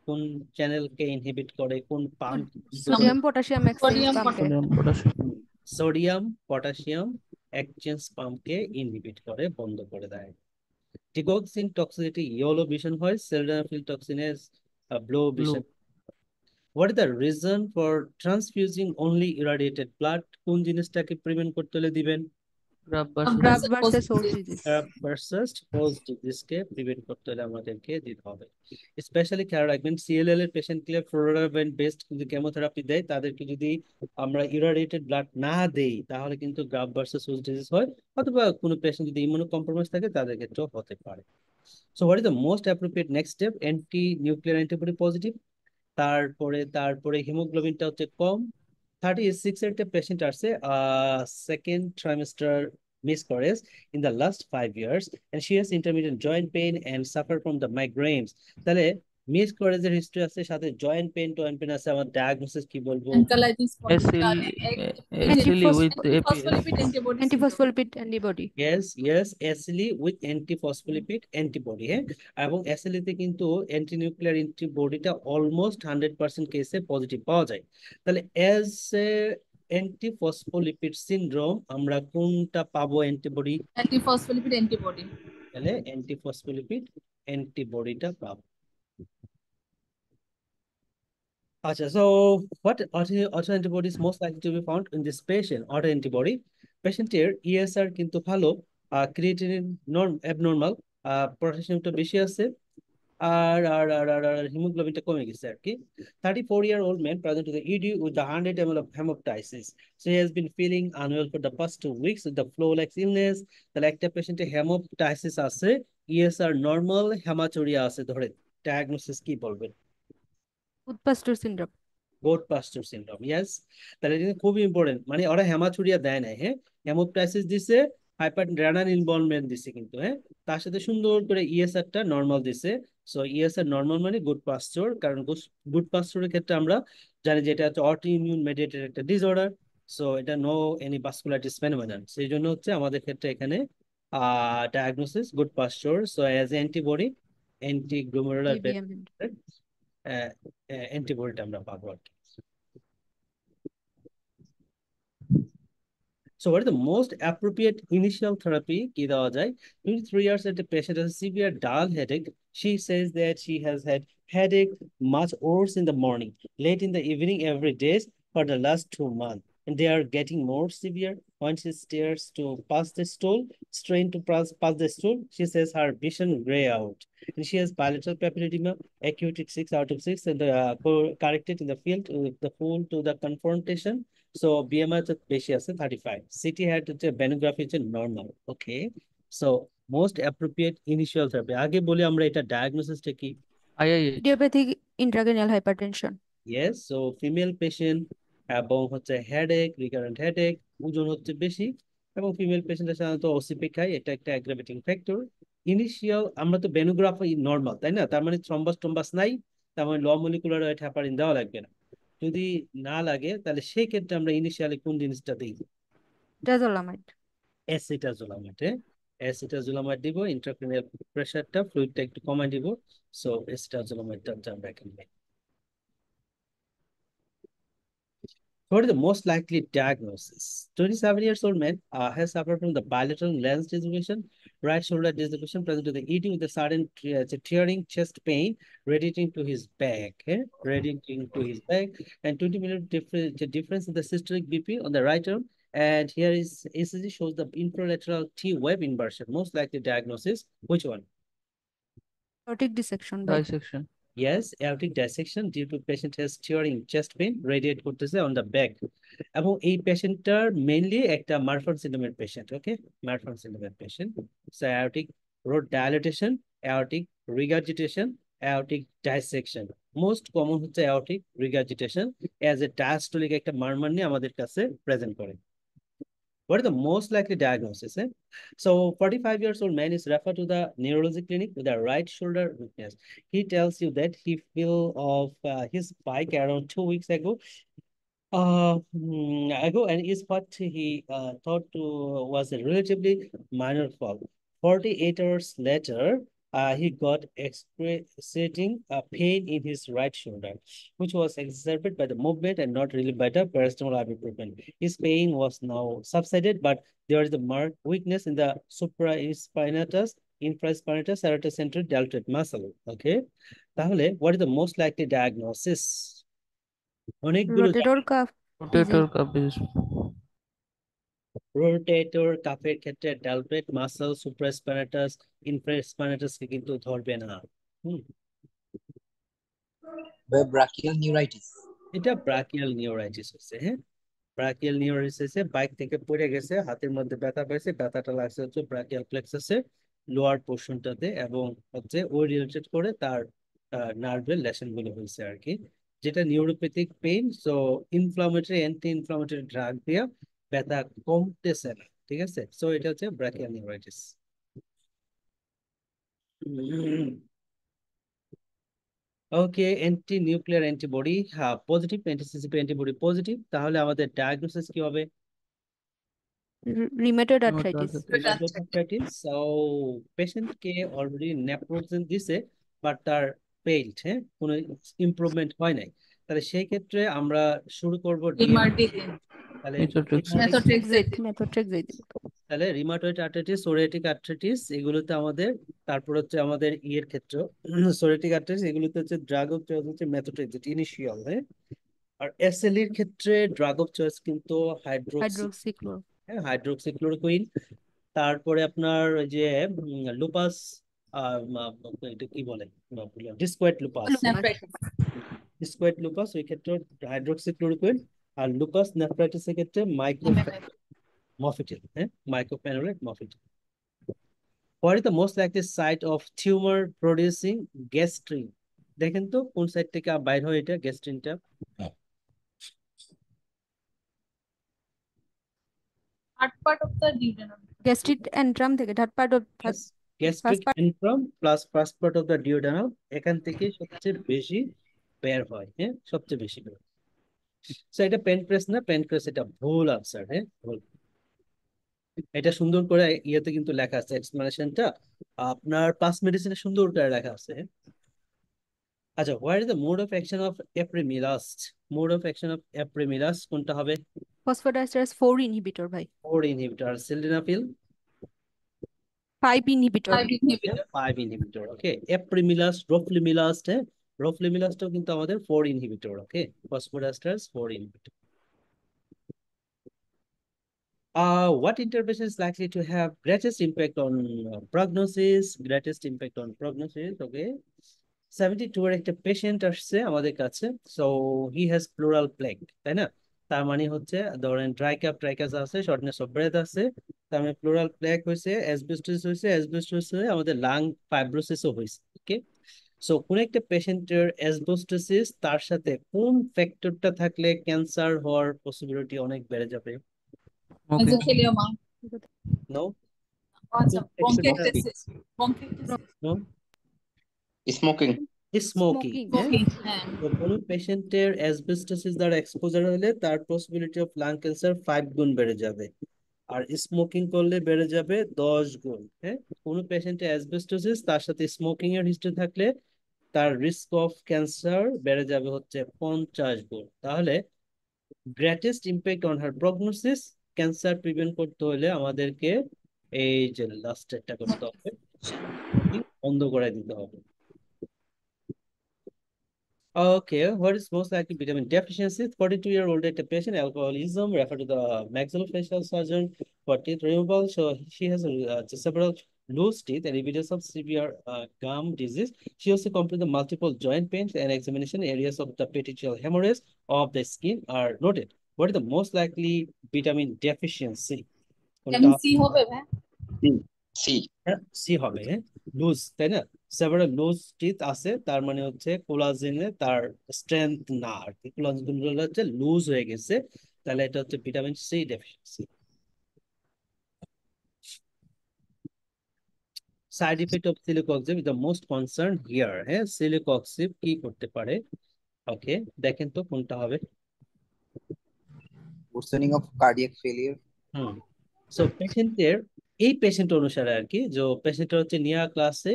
কোন চ্যানেলকে ইনহিবিট করে, কোন পাম্প? সোডিয়াম পটাশিয়াম এক্সচেঞ্জ পাম্পে। সোডিয়াম পটাশিয়াম এক্সচেঞ্জ পাম্পকে ইনহিবিট করে, বন্ধ করে দেয়। ডিগক্সিন টক্সিসিটি ইয়েলো ভিশন হয়, sildenafil toxins blue vision. What is the reason for transfusing only irradiated blood? কোন জিনিসটাকে প্রিভেন্ট করতে হলে দিবেন? Graft graft versus versus host disease. Versus host ডিজিজকে প্রিভেন্ট করতে হলে আমাদেরকে দিতে হবে। স্পেশালি খেয়াল রাখবেন সিএলএল এর পেশেন্টকে ফ্লোরাবেন বেসড যদি কেমোথেরাপি দেয় তাদেরকে যদি আমরা ইরাডিয়েটেড ব্লাড না দেই তাহলে কিন্তু গ্রাফ ভার্সেস হোস্ট ডিজিজ হয়, অথবা কোনো পেশেন্ট যদি ইমিউনো কম্প্রোমাইজ থাকে তাদের ক্ষেত্রেও হতে পারে। So what is the most appropriate next step? Anti nuclear antibody positive, তারপরে হিমোগ্লোবিনটা হচ্ছে কম। 36 এর একটা পেশেন্ট আসছে, second trimester miscarriage in the last 5 years and she has intermittent joint pain and suffer from the migraines. তাহলে miscarriage এর history আছে, সাথে joint pain আছে, আমার ডায়াগনোসিস কি বলবো? Ankylosing SLE with phospholipid antibody। Antiphospholipid antibody। yes SLE with antiphospholipid antibody। এবং SLE তে কিন্তু অ্যান্টি নিউক্লিয়ার অ্যান্টিবডিটা অলমোস্ট 100% কেসে পজিটিভ পাওয়া যায়। তাহলে এজ এ অ্যান্টিফসফোলিপিড সিনড্রোম আমরা কোনটা পাবো অ্যান্টিবডি? Antiphospholipid antibody. তাহলে অ্যান্টিফসফোলিপিড অ্যান্টিবডিটা পাবো। আচ্ছা, so what autoantibodies most likely to be found in this patient? Autoantibody পেশেন্টের ESR কিন্তু ভালো, ক্রিয়েটিনিন abnormal, পটাশিয়ামটা বেশি আছে, আর হিমোগ্লোবিনটা কমে গেছে আর কি। 34-year-old man present to the ED with the 100 ml of hemoptysis. So he has been feeling unwell for the past 2 weeks with the flow-like illness. তাহলে একটা পেশেন্টে হেমোপটাইসিস আছে, ESR নরমাল, হেমাচুরিয়া আছে, ধরে ডায়াগনোসিস কি বলবেন? উৎপাস্টর সিনড্রোম। Goat পাস্টার syndrome, yes. তাহলে এটা কিন্তু খুবই ইম্পর্টেন্ট, মানে ওরা হেমাচুরিয়া দেয় নাই, হ্যাঁ, হেমোপ্টাইসিস দিছে, হাইপার রেনাল ইনভলভমেন্ট দিছে কিন্তু, হ্যাঁ, তার সাথে সুন্দর করে ইএসআরটা নর্মাল দিছে। সো ইএসআর নর্মাল মানে গুড পাস্টার, কারণ গুড পাস্টারের ক্ষেত্রে আমরা জানি যে এটা হচ্ছে অটো ইমিউন মেডিয়েটেড একটা ডিসঅর্ডার। সো এটা নো এনি ভাস্কুলাইটিস ফেনোমেনন, সেই জন্য হচ্ছে আমাদের ক্ষেত্রে এখানে diagnosis Goodpasture. So as antibody antiglomerular GBM. অ্যান্টিবডিটা আমরা পাবো আর কি। So what is the most appropriate initial therapy কি দেওয়া যায়? 23 years old patient has a severe dull headache. She says that she has had headache much worse in the morning, late in the evening every day for the last 2 months. And they are getting more severe. When she stares to pass the stool, strain to pass the stool, she says her vision gray out. And she has bilateral papilledema, acute 6 out of 6, and corrected in the field with the full to the confrontation. So BMI হচ্ছে বেশি আছে 35, city height হচ্ছে ব্যানোগ্রাফি হচ্ছে normal. Okay, so most appropriate initial therapy, আগে বলি আমরা এটা ডায়াগনোসিসটা কি? IIH। Idiopathic intracranial hypertension. Yes, so female patient এবং হচ্ছে হেডেক, রিকারেন্ট হেডেক, ওজন হচ্ছে বেশি, এবং ফিমেল পেশেন্টের সাধারণত ওসিপি খায়, এটা একটা অ্যাগ্রাভেটিং ফ্যাক্টর। ইনিশিয়াল আমরা তো ব্যানোগ্রাফি নর্মাল, তাই না? তার মানে থ্রম্বাস টম্বাস নাই, তার মানে ল মলিকুলার ওয়েট হেপারিন দেওয়া লাগবে না। যদি না লাগে তাহলে সেই ক্ষেত্রে আমরা ইনিশিয়ালি কোন জিনিসটা দিই? ডাজোলামাইড। অ্যাসিটাজোলামাইড, অ্যাসিটাজোলামাইড দিব, ইন্ট্রাক্রেনিয়াল প্রেসারটা ফ্লুইডটা একটু কমাই দিব। সো অ্যাসিটাজোলামাইডটা আমরা এখানে নেই। What is the most likely diagnosis? 27 years old man has suffered from the bilateral lens dislocation, right shoulder dislocation, present to the ED with a sudden tearing chest pain radiating to his back, radiating to his back, and 20-minute difference in the systolic BP on the right arm. And here is ECG shows the infralateral T-wave inversion. Most likely diagnosis, which one? Arctic dissection ভাই। Dissection। Yes, aortic dissection due to patient has tearing chest pain radiate করতেছে on the back, এবং এই পেশেন্টটার mainly একটা Marfan সিন্ড্রোমের patient. Okay, Marfan সিন্ড্রোমের patient. So aortic root dilatation, aortic regurgitation, aortic dissection, most common হচ্ছে aortic regurgitation as a diastolic একটা মারমার নিয়ে আমাদের কাছে প্রেজেন্ট করে। What is the most likely diagnosis? So 45 years old man is referred to the neurology clinic with a right shoulder weakness. He tells you that he fell off his bike around 2 weeks ago. And is what he thought to was a relatively minor fall. 48 hours later, he got excruciating pain in his right shoulder, which was exacerbated by the movement and not really by the paracetamol ibuprofen. His pain was now subsided, but there is a marked weakness in the supraspinatus, infraspinatus, serratocentral deltoid muscle. Okay, তাহলে what is the most likely diagnosis? অনেকগুলো rotator cuff. Rotator cuff is rotator কাফের ক্ষেত্রে deltoid muscle, সুপ্রাস্পাইনাটাস, ইনফ্রাস্পাইনাটাসকে কিন্তু ধরবে না। Brachial neuritis. এটা brachial neuritis হচ্ছে, হ্যাঁ, ব্রাকিয়াল নিউরাইটিস বাইক থেকে পড়ে গেছে, হাতের মধ্যে ব্যথা পেয়েছে, ব্যথাটা লাগছে হচ্ছে ব্রাকিয়াল প্লেক্সাসের লোয়ার পোর্শনটাতে, এবং হচ্ছে ওই রিলেটেড করে তার নার্ভের লেশন গুলো হয়েছে আর কি, যেটা neuropathic pain. So inflammatory, anti inflammatory drug দিয়ে ব্যথা কমতেছে না, ঠিক আছে? সো এটা হচ্ছে brachial neuritis. Okay, anti nuclear antibody positive, anti CCP antibody positive, তাহলে আমাদের ডায়াগনোসিস কি হবে? Rheumatoid arthritis. rheumatoid arthritis. So patient কে অলরেডি নেপ্রোজেন দিছে, বাট তার পেইল্ড, হ্যাঁ, কোনো ইমপ্রুভমেন্ট হয় নাই, তাহলে সেই ক্ষেত্রে আমরা শুরু করব MRT দিয়ে। তাহলে Methotrexate. মেথোট্রেক্সেট মেথোট্রেক্সেট তাহলে রিমাটয়েড আর্থ্রাইটিস, সোরিয়াটিক আর্থ্রাইটিস এগুলোতে আমাদের, তারপর হচ্ছে আমাদের ইয়ের ক্ষেত্রে সোরিয়াটিক আর্থ্রাইটিস এগুলোতে হচ্ছে ড্রাগ অফ চয়েস হচ্ছে মেথোট্রেক্সেট ইনিশিয়াল, হ্যাঁ। আর এসএলইর ক্ষেত্রে ড্রাগ অফ চয়েস কিন্তু হাইড্রোক্সিক্লোর হাইড্রোক্সিক্লোরোকুইন। তারপরে আপনার ওই যে লুপাস, এটা কি বলে, ডিসকোয়েট লুপাস, ডিসকোয়েট লুপাস ওই ক্ষেত্রে হাইড্রোক্সিক্লোরোকুইন। আর লুপাস নেফ্রাইটিসের ক্ষেত্রে মফিটিল, হ্যাঁ, mycophenolate মফিটিল। What is the most likely site of tumor producing gastrin? দেখেন তো কোন সাইড থেকে বাইর হয় এটা গ্যাস্ট্রিনটা? Third part of the duodenum. Gastric antrum থেকে third part of gastric antrum plus first part of the duodenal, এখান থেকে সবচেয়ে বেশি বের হয়, হ্যাঁ, সবচেয়ে বেশি বের হয়। সো এটা প্যানক্রিয়াস না, প্যানক্রিয়াস এটা ভুল আনসার, হ্যাঁ, ভুল। এটা সুন্দর করে ইয়েতে কিন্তু লেখা আছে, এক্সপ্লেনেশনটা আপনার পাস মেডিসিনে সুন্দর করে লেখা আছে। আচ্ছা, what is the mode of action of apremilast? Mode of action of apremilast কোনটা হবে? ফসফোডাইস্টারেজ 4 ইনহিবিটর ভাই, 4 inhibitor. Sildenafil 5 inhibitor 5 inhibitor. 5 inhibitor, okay. Apremilast, roflumilast, হ্যাঁ, রোফ্লিমিলাসটাও কিন্তু আমাদের 4 inhibitor, okay. Phosphodiesterase 4 inhibitor. What intervention is likely to have greatest impact on prognosis? Greatest impact on prognosis, okay. 72 এর একটা patient আসছে আমাদের কাছে, so he has plural plague, তাই না? তার মানে হচ্ছে ধরেন ট্রাইকাস আছে, শর্টনেস অফ ব্রেথ আছে, তার মানে প্লুরাল প্লেগ হয়েছে, অ্যাসবেস্টোসিস হয়ে আমাদের লাং ফাইব্রোসিসও হয়েছে, ওকে। সো কোন একটা পেশেন্টের অ্যাসবেস্টোসিস, তার সাথে কোন ফ্যাক্টরটা থাকলে ক্যান্সার হওয়ার পসিবিলিটি অনেক বেড়ে যাবে? Smoking. Mesothelioma. নো, আচ্ছা, Extra- bronchiectasis. Bronchiectasis. No, Smoking. Smoking, হ্যাঁ। Smoking. হ্যাঁ। তো কোনো পেশেন্টের অ্যাসবেস্টোসিস দ্বারা এক্সপোজার হলে তার পসিবিলিটি অফ লাং ক্যান্সার 5 গুণ বেড়ে যাবে, আর স্মোকিং করলে বেড়ে যাবে 10 গুণ, হ্যাঁ। কোনো পেশেন্টের অ্যাসবেস্টোসিস তার সাথে স্মোকিং এর হিস্ট্রি থাকলে তার রিস্ক অফ ক্যান্সার বেড়ে যাবে হচ্ছে 50 গুণ। তাহলে greatest impact on her prognosis, cancer prevent করতে হলে আমাদেরকে এই যে লাস্টেরটা করতে হবে, বন্ধ করে দিতে হবে। Okay, what is most likely vitamin deficiency? 42-year-old at a patient, alcoholism, refer to the maxillofacial surgeon for teeth removal. So she has several loose teeth and evidence of severe gum disease. She also completed the multiple joint pains and examination areas of the petechial hemorrhage of the skin are noted. What is the most likely vitamin deficiency? Vitamin C হবে ভাই? C. C হবে, loose, তাই না? Several loose teeth আছে, তার মানে হচ্ছে কোলাজেনে তার স্ট্রেংথ না, আর কি কোলাজেন গুলো হচ্ছে লুজ হয়ে গেছে, তাহলে এটা হচ্ছে vitamin C deficiency. Side effect of celecoxib is the most concern here, হ্যাঁ। সিলিকক্সিব কি করতে পারে? ওকে, দেখেন তো কোনটা হবে। worsening of cardiac failure, hmm, so পেশেন্টের, এই পেশেন্ট অনুসারে আর কি, যে পেশেন্টের হচ্ছে নিয়া ক্লাসে,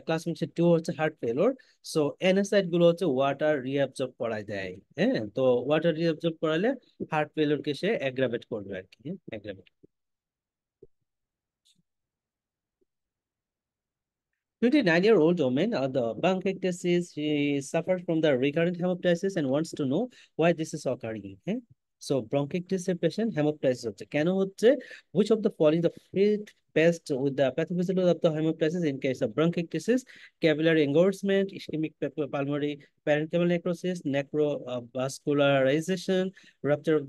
ক্লাস 2 হচ্ছে হার্ট ফেলোর। সো এনএসআইড গুলো হচ্ছে ওয়াটার রিঅ্যাবজর্ব করায় দেয়, হ্যাঁ। তো ওয়াটার রিঅ্যাবজর্ব করালে হার্ট ফেলোর কে সে অ্যাগ্রাভেট করবে আর কি, aggravate. 29-year-old woman the bronchiectasis, she suffers from the recurrent hemoptysis and wants to know why this is occurring, হ্যাঁ। So bronchiectasis patient hemoptysis হচ্ছে কেন হচ্ছে? Which of the following the fit best with the pathophysiology of the hemoptysis in case of bronchiectasis? Capillary engorgement, ischemic pulmonary parenchymal necrosis, necrovascularization, rupture of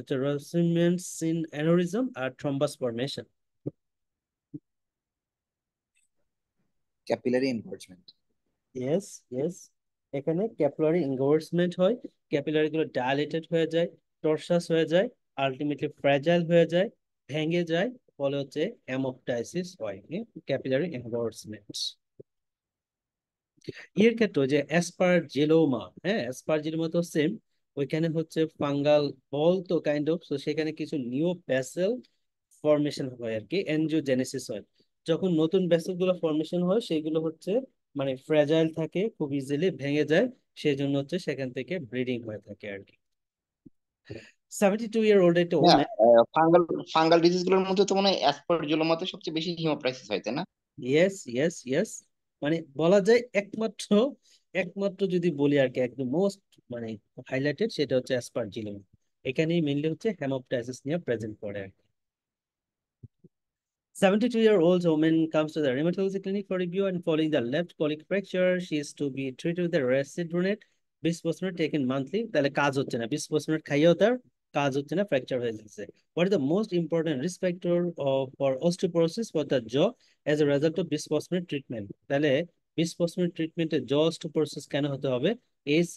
the racements in aneurysm, or thrombus formation? capillary engorgement. Yes, yes, এখানে capillary এনগোর্সমেন্ট হয়, capillary গুলো dilated হয়ে যায়, টর্সাস হয়ে যায়, ultimately fragile হয়ে যায়, ভেঙে যায়, ফলে হচ্ছে হেমোপটাইসিস হয়, ক্যাপিলারি এনগোর্সমেন্ট। এর ক্ষেত্রে যে অ্যাসপারজিলোমা, হ্যাঁ, অ্যাসপারজিলোমা তো সেম, ওইখানে হচ্ছে ফাঙ্গাল বল তো কাইন্ড অফ, সো সেখানে কিছু নিউ ভেসেল ফর্মেশন হয় আর কি, এনজিওজেনেসিস হয়। যখন নতুন ভেসেল গুলো ফর্মেশন হয় সেগুলো হচ্ছে মানে ফ্র্যাজাইল থাকে, খুব ইজিলি ভেঙে যায়, সেই জন্য হচ্ছে সেখান থেকে ব্লিডিং হয়ে থাকে আর কি। 72-year-old একটা না, ওমেন। ফাঙ্গাল ডিজিজ গুলোর মধ্যে তো মনে হয় অ্যাসপারজিলোমাতে সবচেয়ে বেশি হিমোপ্রাইসিস হয়, তাই না? ইয়েস ইয়েস ইয়েস, মানে বলা যায় একমাত্র একমাত্র যদি বলি আর কি একদম মোস্ট মানে হাইলাইটেড সেটা হচ্ছে অ্যাসপারজিলম। এখানেই মেইনলি হচ্ছে হেমোপ্টাইসিস নিয়ে প্রেজেন্ট করে আর কি। 72-year-old woman comes to the rheumatology clinic for review and following the left colic fracture. She is to be treated with the residronate bisphosphonate taken monthly. তাহলে কাজ হচ্ছে না, বিসফোসফোনেট খাইয়েও তার কাজ হচ্ছে না, ফ্র্যাকচার হয়ে যাচ্ছে। What is the most important risk factor for osteoporosis for the jaw as a result of bisphosphonate treatment? তাহলে বিসফোসফোনেট ট্রিটমেন্টে jaw osteoporosis কেন হতে হবে? Is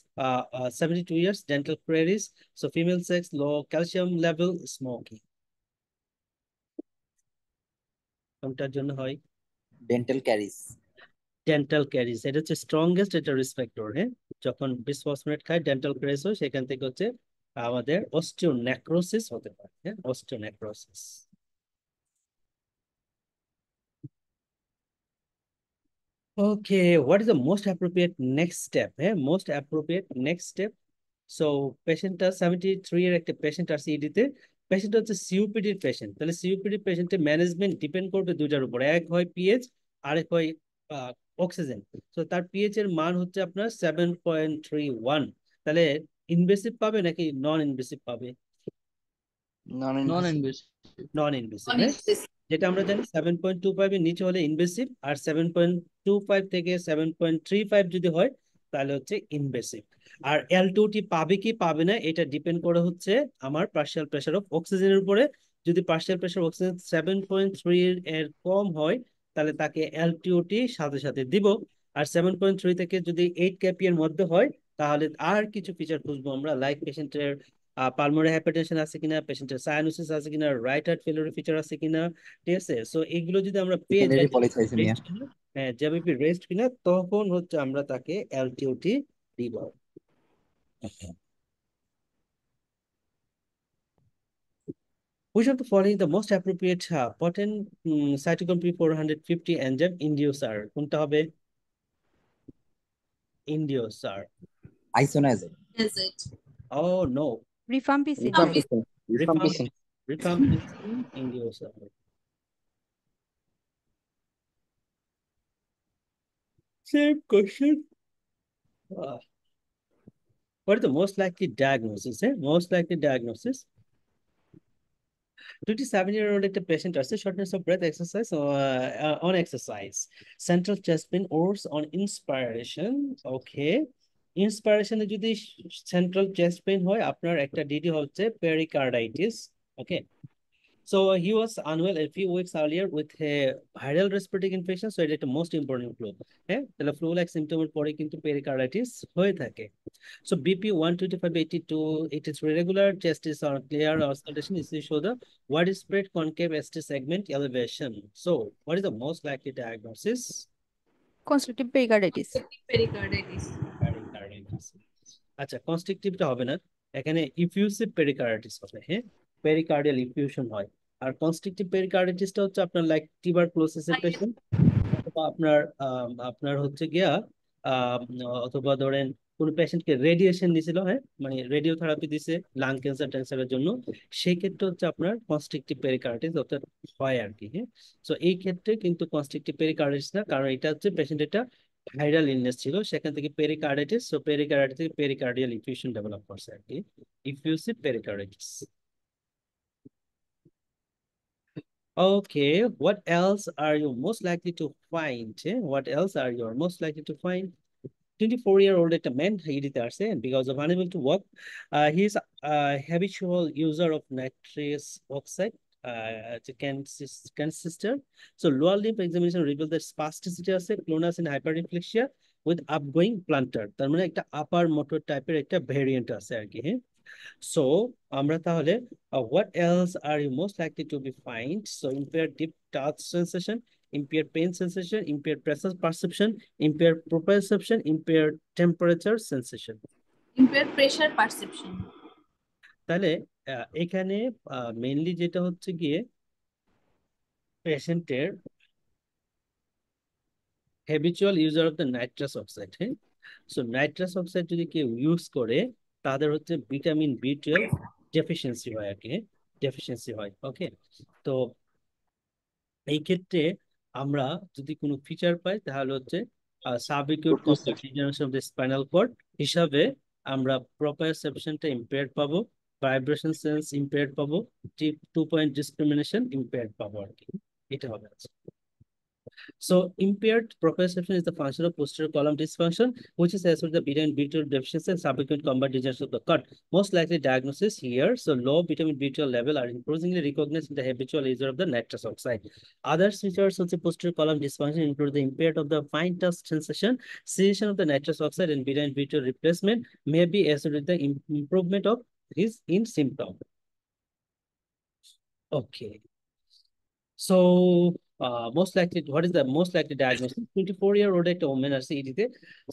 72 years, dental caries, so female sex, low calcium level, smoking. কোনটার জন্য হয়? Dental caries. Dental caries, এটা হচ্ছে strongest এটা রিস্ক ফ্যাক্টর। হ্যাঁ, যখন বিসফসফোনেট খায় ডেন্টাল ক্যারিজ হয়, সেখান থেকে হচ্ছে আমাদের অস্টিওনেক্রোসিস হতে পারে। হ্যাঁ, osteonecrosis. Okay, what is the most appropriate next step? হ্যাঁ, most appropriate next step. So পেশেন্টটা 73 এর একটা পেশেন্ট আর সিইডিতে, পেশেন্ট হচ্ছে সিওপিডির পেশেন্ট। তাহলে সিওপিডি পেশেন্টের ম্যানেজমেন্ট ডিপেন্ড করবে দুইটার উপর, এক হয় পিএইচ, আরেক হয় অক্সিজেন। তো তার পিএইচ এর মান হচ্ছে আপনার 7.31। তাহলে ইনভেসিভ পাবে নাকি নন ইনভেসিভ পাবে? Non non invasive. Invasive. Non invasive. অনেক হ্যাঁ, যেটা আমরা জানি 7.25 এর নিচে হলে ইনভেসিভ, আর 7.25 থেকে 7.35 যদি হয় তাহলে হচ্ছে ইনভেসিভ। আর L2T পাবে কি পাবে না এটা ডিপেন্ড করে হচ্ছে আমার পার্শিয়াল প্রেশার অফ অক্সিজেনের উপরে। যদি পার্শিয়াল প্রেশার অক্সিজেন 7.3 এর কম হয় তাহলে তাকে L2T সাথে সাথে দিব। আর 7.3 থেকে যদি 8 kPa এর মধ্যে হয় তাহলে আর কিছু ফিচার খুঁজবো আমরা, লাইক পেশেন্টের পালমোনারি হাইপারটেনশন আছে কিনা, পেশেন্টের সায়ানোসিস আছে কিনা, রাইট হার্ট ফেলিওর ফিচার আছে কিনা। ঠিক আছে, সো এগুলো যদি আমরা পেয়ে যাই, সেকেন্ডারি পলিসাইসেমিয়া। রেস্ট কিনা, হ্যাঁ জ্যামিপি রেস্ট কিনা, তখন হচ্ছে আমরা তাকে এলটিওটি দিব। Which of the following the most appropriate potent cytochrome P450 enzyme inducer? কোনটা হবে? Inducer. আইসোনাইজেন। Is it? Oh no, Rifampicin. Rifampicin. Rifampicin. rifampicin inducer. Same question. Uh, what is the most likely diagnosis? Most likely diagnosis. 27-year-old একটা patient আছে, shortness of breadth exercise on exercise, central chest pain ওরস on inspiration. ওকে, ইন্সপাইরেশনে যদি central chest pain হয় আপনার একটা DD হচ্ছে pericarditis. Okay, so he was unwell a few weeks earlier with a viral respiratory infection, so এটা একটা most important clue. হ্যাঁ, তাহলে ফ্লু লাইক সিমটমের পরে কিন্তু পেরিকার্ডাইটিস হয়ে থাকে। So BP 125/82, it is regular, chest is on clear auscultation, is to show the widespread concave ST segment elevation. So what is the most likely diagnosis? Constrictive pericarditis. Pericarditis. Pericarditis. আচ্ছা, কনস্ট্রিকটিভটা হবে না, এখানে ইফিউসিভ পেরিকার্ডিটিস হবে। হ্যাঁ, pericardial effusion হয়। আর constrictive পেরিকার্ডিটিসটা হচ্ছে আপনার like টিউবারকুলোসিসের patient, অথবা আপনার আপনার হচ্ছে গিয়া আহ, অথবা ধরেন কোন পেশেন্টকে রেডিয়েশন দিছিল, হ্যাঁ মানে রেডিও থেরাপি দিছে লাং ক্যান্সার ট্যান্সারের জন্য, সেই ক্ষেত্রে হচ্ছে আপনার কনস্ট্রিকটিভ পেরিকার্ডিটিস অর্থাৎ হয় আর কি। হ্যাঁ, তো এই ক্ষেত্রে কিন্তু কনস্ট্রিকটিভ পেরিকার্ডিটিস না, কারণ এটা হচ্ছে পেশেন্ট এটা ভাইরাল ইলনেস ছিল, সেখান থেকে পেরিকার্ডিটিস, সো পেরিকার্ডিটিস থেকে পেরিকার্ডিয়াল ইফিউশন ডেভেলপ করছে আর কি, ইফিউসিভ পেরিকার্ডিটিস। Okay, what else are you most likely to find? What else are you most likely to find? 24-year-old একটা man হিডিতে আসছে, and because of unable to walk, he is a habitual user of nitrous oxide, sister. So lower limb examination revealed that spasticity আছে, clonus and hyperreflexia with upgoing plantar, তার মানে একটা আপার motor টাইপের একটা variant আছে আর কি। হ্যাঁ, so আমরা তাহলে what else are you most likely to be find? So impaired deep touch sensation, impaired pain sensation, impaired pressure perception, impaired proprioception, impaired temperature sensation. Impaired pressure perception. তাহলে এখানে mainly যেটা হচ্ছে গিয়ে পেশেন্টের habitual user of the nitrous oxide. হ্যাঁ, so nitrous oxide যদি কেউ use করে তাদের হচ্ছে ভিটামিন B12 ডেফিসিয়েন্সি হয় আর কি, ডেফিসিয়েন্সি হয়। ওকে, তো এই ক্ষেত্রে আমরা যদি কোনো ফিচার পাই তাহলে হচ্ছে subacute combined degeneration of the spinal cord হিসাবে আমরা প্রোপ্রায়োসেপশনটা ইম্পেয়ার্ড পাবো, ভাইব্রেশন সেন্স ইম্পেয়ার্ড পাবো, 2 পয়েন্ট ডিসক্রিমিনেশন ইম্পেয়ার্ড পাবো আর কি, এটা হবে। So impaired proprioception is the function of posterior column dysfunction, which is associated with the vitamin B12 deficiency and subsequent combined degeneration of the cut. Most likely diagnosis here, so low vitamin B12 level are increasingly recognized in the habitual user of the nitrous oxide. Other features of the posterior column dysfunction include the impaired of the fine touch sensation, cessation of the nitrous oxide and vitamin B12 replacement may be associated with the improvement of his in symptom. Okay. So, most likely, what is the most likely diagnosis? 24-year-old একটা woman আছে ED-তে.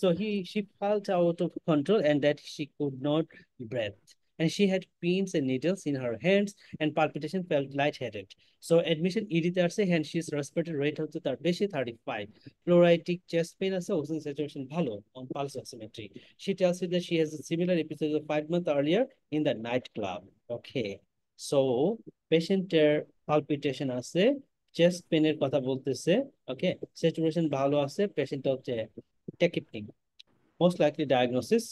So she felt out of control and that she could not breathe. And she had pins and needles in her hands and palpitation, felt lightheaded. So admission ED-তে আসছে and she's respiratory rate হচ্ছে তার বেশি 35. Pleuritic chest pain আছে, oxygen saturation ভালো on pulse oximetry. She tells you that she has a similar episode of 5 months earlier in the nightclub. Okay. So পেশেন্টের palpitation আছে, chest পেনের কথা বলতেছে, ওকে, স্যাচুরেশন ভালো আছে, পেশেন্টটা হচ্ছে ট্যাকিপনিক। মোস্ট লাইকলি ডায়াগনোসিস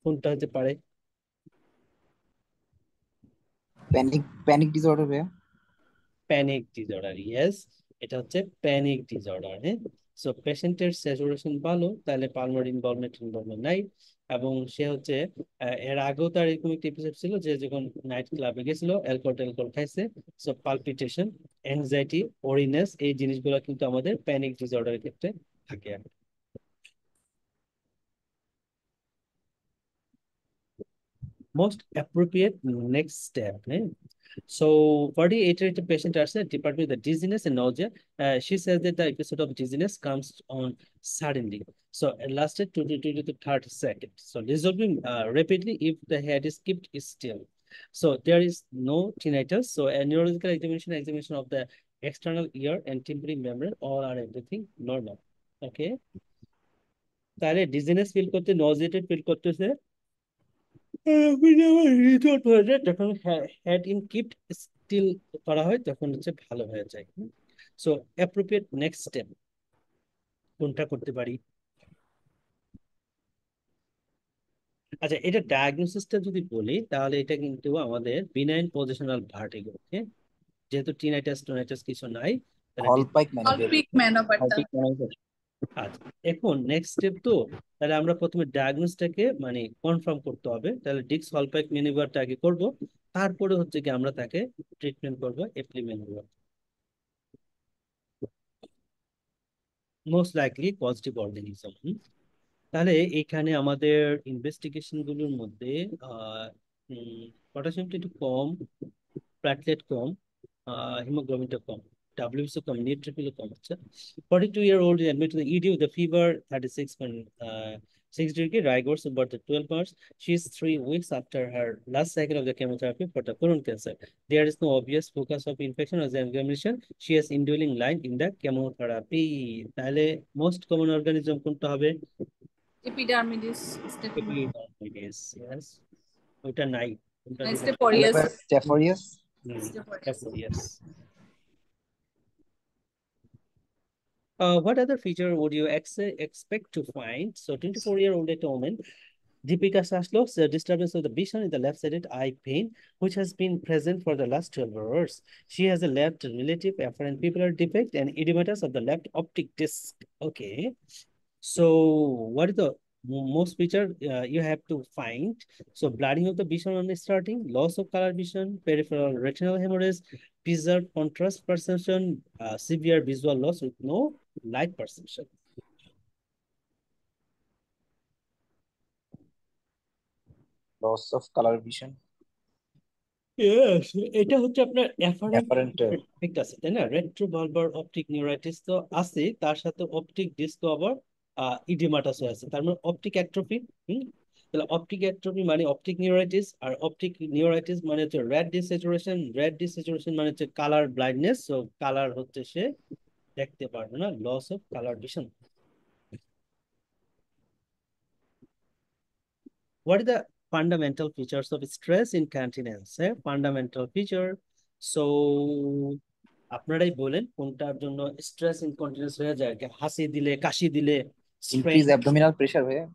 কোনটা হতে পারে? প্যানিক ডিসঅর্ডার ভাইয়া। প্যানিক ডিসঅর্ডার, ইয়েস, এটা হচ্ছে প্যানিক ডিসঅর্ডার। হ্যাঁ, সো পেশেন্টের স্যাচুরেশন ভালো, তাহলে পালমোনারি ইনভলভমেন্ট নাই, এবং সে হচ্ছে এর আগেও তার এরকম একটা এপিসোড ছিল যে যখন নাইট ক্লাবে গেছিল, অ্যালকোহল খাইছে। সো পালপিটেশন, অ্যাংজাইটি, ওরিনেস, এই জিনিসগুলো কিন্তু আমাদের প্যানিক ডিসঅর্ডারের ক্ষেত্রে থাকে। Most appropriate next step. So 48-year patient has a department with the dizziness and nausea. She says that the episode of dizziness comes on suddenly. So it lasted 20 to 30 seconds. So dissolving rapidly if the head is kept still. So there is no tinnitus. So a neurological examination of the external ear and tympanic membrane, all are everything normal. Okay. তাহলে dizziness feel করতে, নজিয়েটেড feel করতেছে, resort হয়ে যায় যখন head in keep still করা হয়, তখন হচ্ছে ভালো হয়ে যায়। সো অ্যাপ্রোপ্রিয়েট নেক্সট স্টেপ কোনটা করতে পারি? আচ্ছা, এটা ডায়াগনোসিসটা যদি বলি তাহলে এটা কিন্তু আমাদের বিনাইন পজিশনাল ভার্টিগো, যেহেতু টিনাইটাস টোনাইটাস কিছু নাই, তাহলে হলপাইক Olpic Manoparta. আচ্ছা, এখন নেক্সট স্টেপ তো, তাহলে আমরা প্রথমে ডায়াগনোসটাকে মানে কনফার্ম করতে হবে, তাহলে ডিক্স হলপাইক ম্যানিভারটা আগে করব, তারপরে হচ্ছে কি আমরা তাকে ট্রিটমেন্ট করবো Epley manoeuvre, most likely positive organism. তাহলে এখানে আমাদের ইনভেস্টিগেশন গুলোর মধ্যে পটাশিয়ামটা একটু কম, প্ল্যাটলেট কম, hemoglobinটা কম, WBC কম, neutrophil কম হচ্ছে। 42-year-old is admitted to the ED with a fever 36.6 degree, rigors about the 12 hours. She is 3 weeks after her last cycle of the chemotherapy for the colon cancer. There is no obvious focus of infection or the examination. She has indwelling line in the chemotherapy. তাহলে most common organism কোনটা হবে? Epidermidis. Epidermidis, yes. ওটা নাই, ওটা Staphylococcus. স্ট্যাফোরিয়াস। Yes. What other feature would you expect to find? So 24-year-old woman, Deepika Sashlo's disturbance of the vision in the left-sided eye pain, which has been present for the last 12 hours. She has a left relative afferent pupillar defect and edematous of the left optic disc. Okay. So what is the most feature you have to find? So blurring of the vision on starting, loss of color vision, peripheral retinal hemorrhage, preserved contrast perception, severe visual loss with no light perception. Loss of colour vision. Yes, এটা হচ্ছে আপনার afferent apparent defect আছে, তাই না? রেট্রোভালভার optic neuritis তো আছে, তার সাথে অপটিক ডিস্ক আবার ইডিমাটাস আছে, তার মানে অপটিক অ্যাট্রফি। তাহলে অপটিক অ্যাট্রফি মানে অপটিক নিউরাইটিস, আর অপটিক নিউরাইটিস মানে হচ্ছে রেড ডিস্যাচুরেশন, রেড ডিস্যাচুরেশন মানে হচ্ছে কালার ব্লাইন্ডনেস, সো কালার হচ্ছে সে দেখতে পারবে না, loss of colour vision. What is the fundamental features of stress incontinence, fundamental feature. So আপনারাই বলেন কোনটার জন্য স্ট্রেস ইনকন্টিনেন্স হয়ে যায়, হাসি দিলে, কাশি দিলে, স্ট্রেন। ইনক্রিজ অ্যাবডোমিনাল প্রেশার ভাইয়া।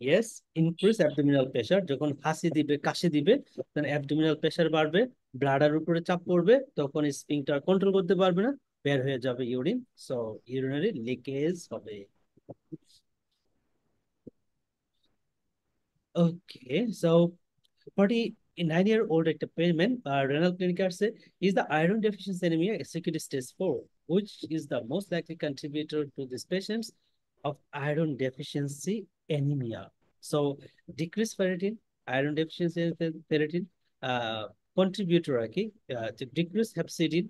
Yes, increase abdominal pressure. যখন হাসি দিবে, কাশি দিবে, তখন অ্যাবডোমিনাল প্রেশার বাড়বে, ব্লাডার উপরে চাপ পড়বে, তখন স্ফিংক্টার কন্ট্রোল করতে পারবে না, বের হয়ে যাবে ইউরিন, সো ইউরিনারি লিকেজ হবে। ওকে, সো 49-year-old একটা পেমেন্ট renal clinic আসছে, is the iron deficiency anemia second stage 4, which is the most likely contributor to these patients of iron deficiency anemia. So decreased ferritin, iron deficiency ferritin, contributor আর কি, decreased hepcidin,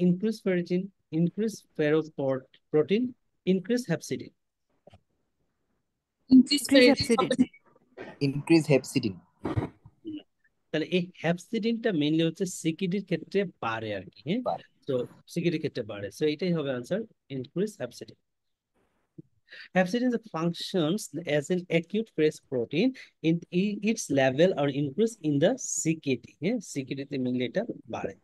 increased ferritin, increased ferroprotein, increased hepcidin. Increase Increase ferritin hepcidin. হবে। Increase hepcidin. তাহলে এই হ্যাপসিডিনটা mainly হচ্ছে সিকিডির ক্ষেত্রে বাড়ে আর কি, হ্যাঁ, তো সিকিডির ক্ষেত্রে বাড়ে, সো এটাই হবে answer, increase hepcidin. Hepcidin functions as an acute phase protein in its level or increase in the CKD, হ্যাঁ, CKD তে মেইনলি এটা বাড়ে।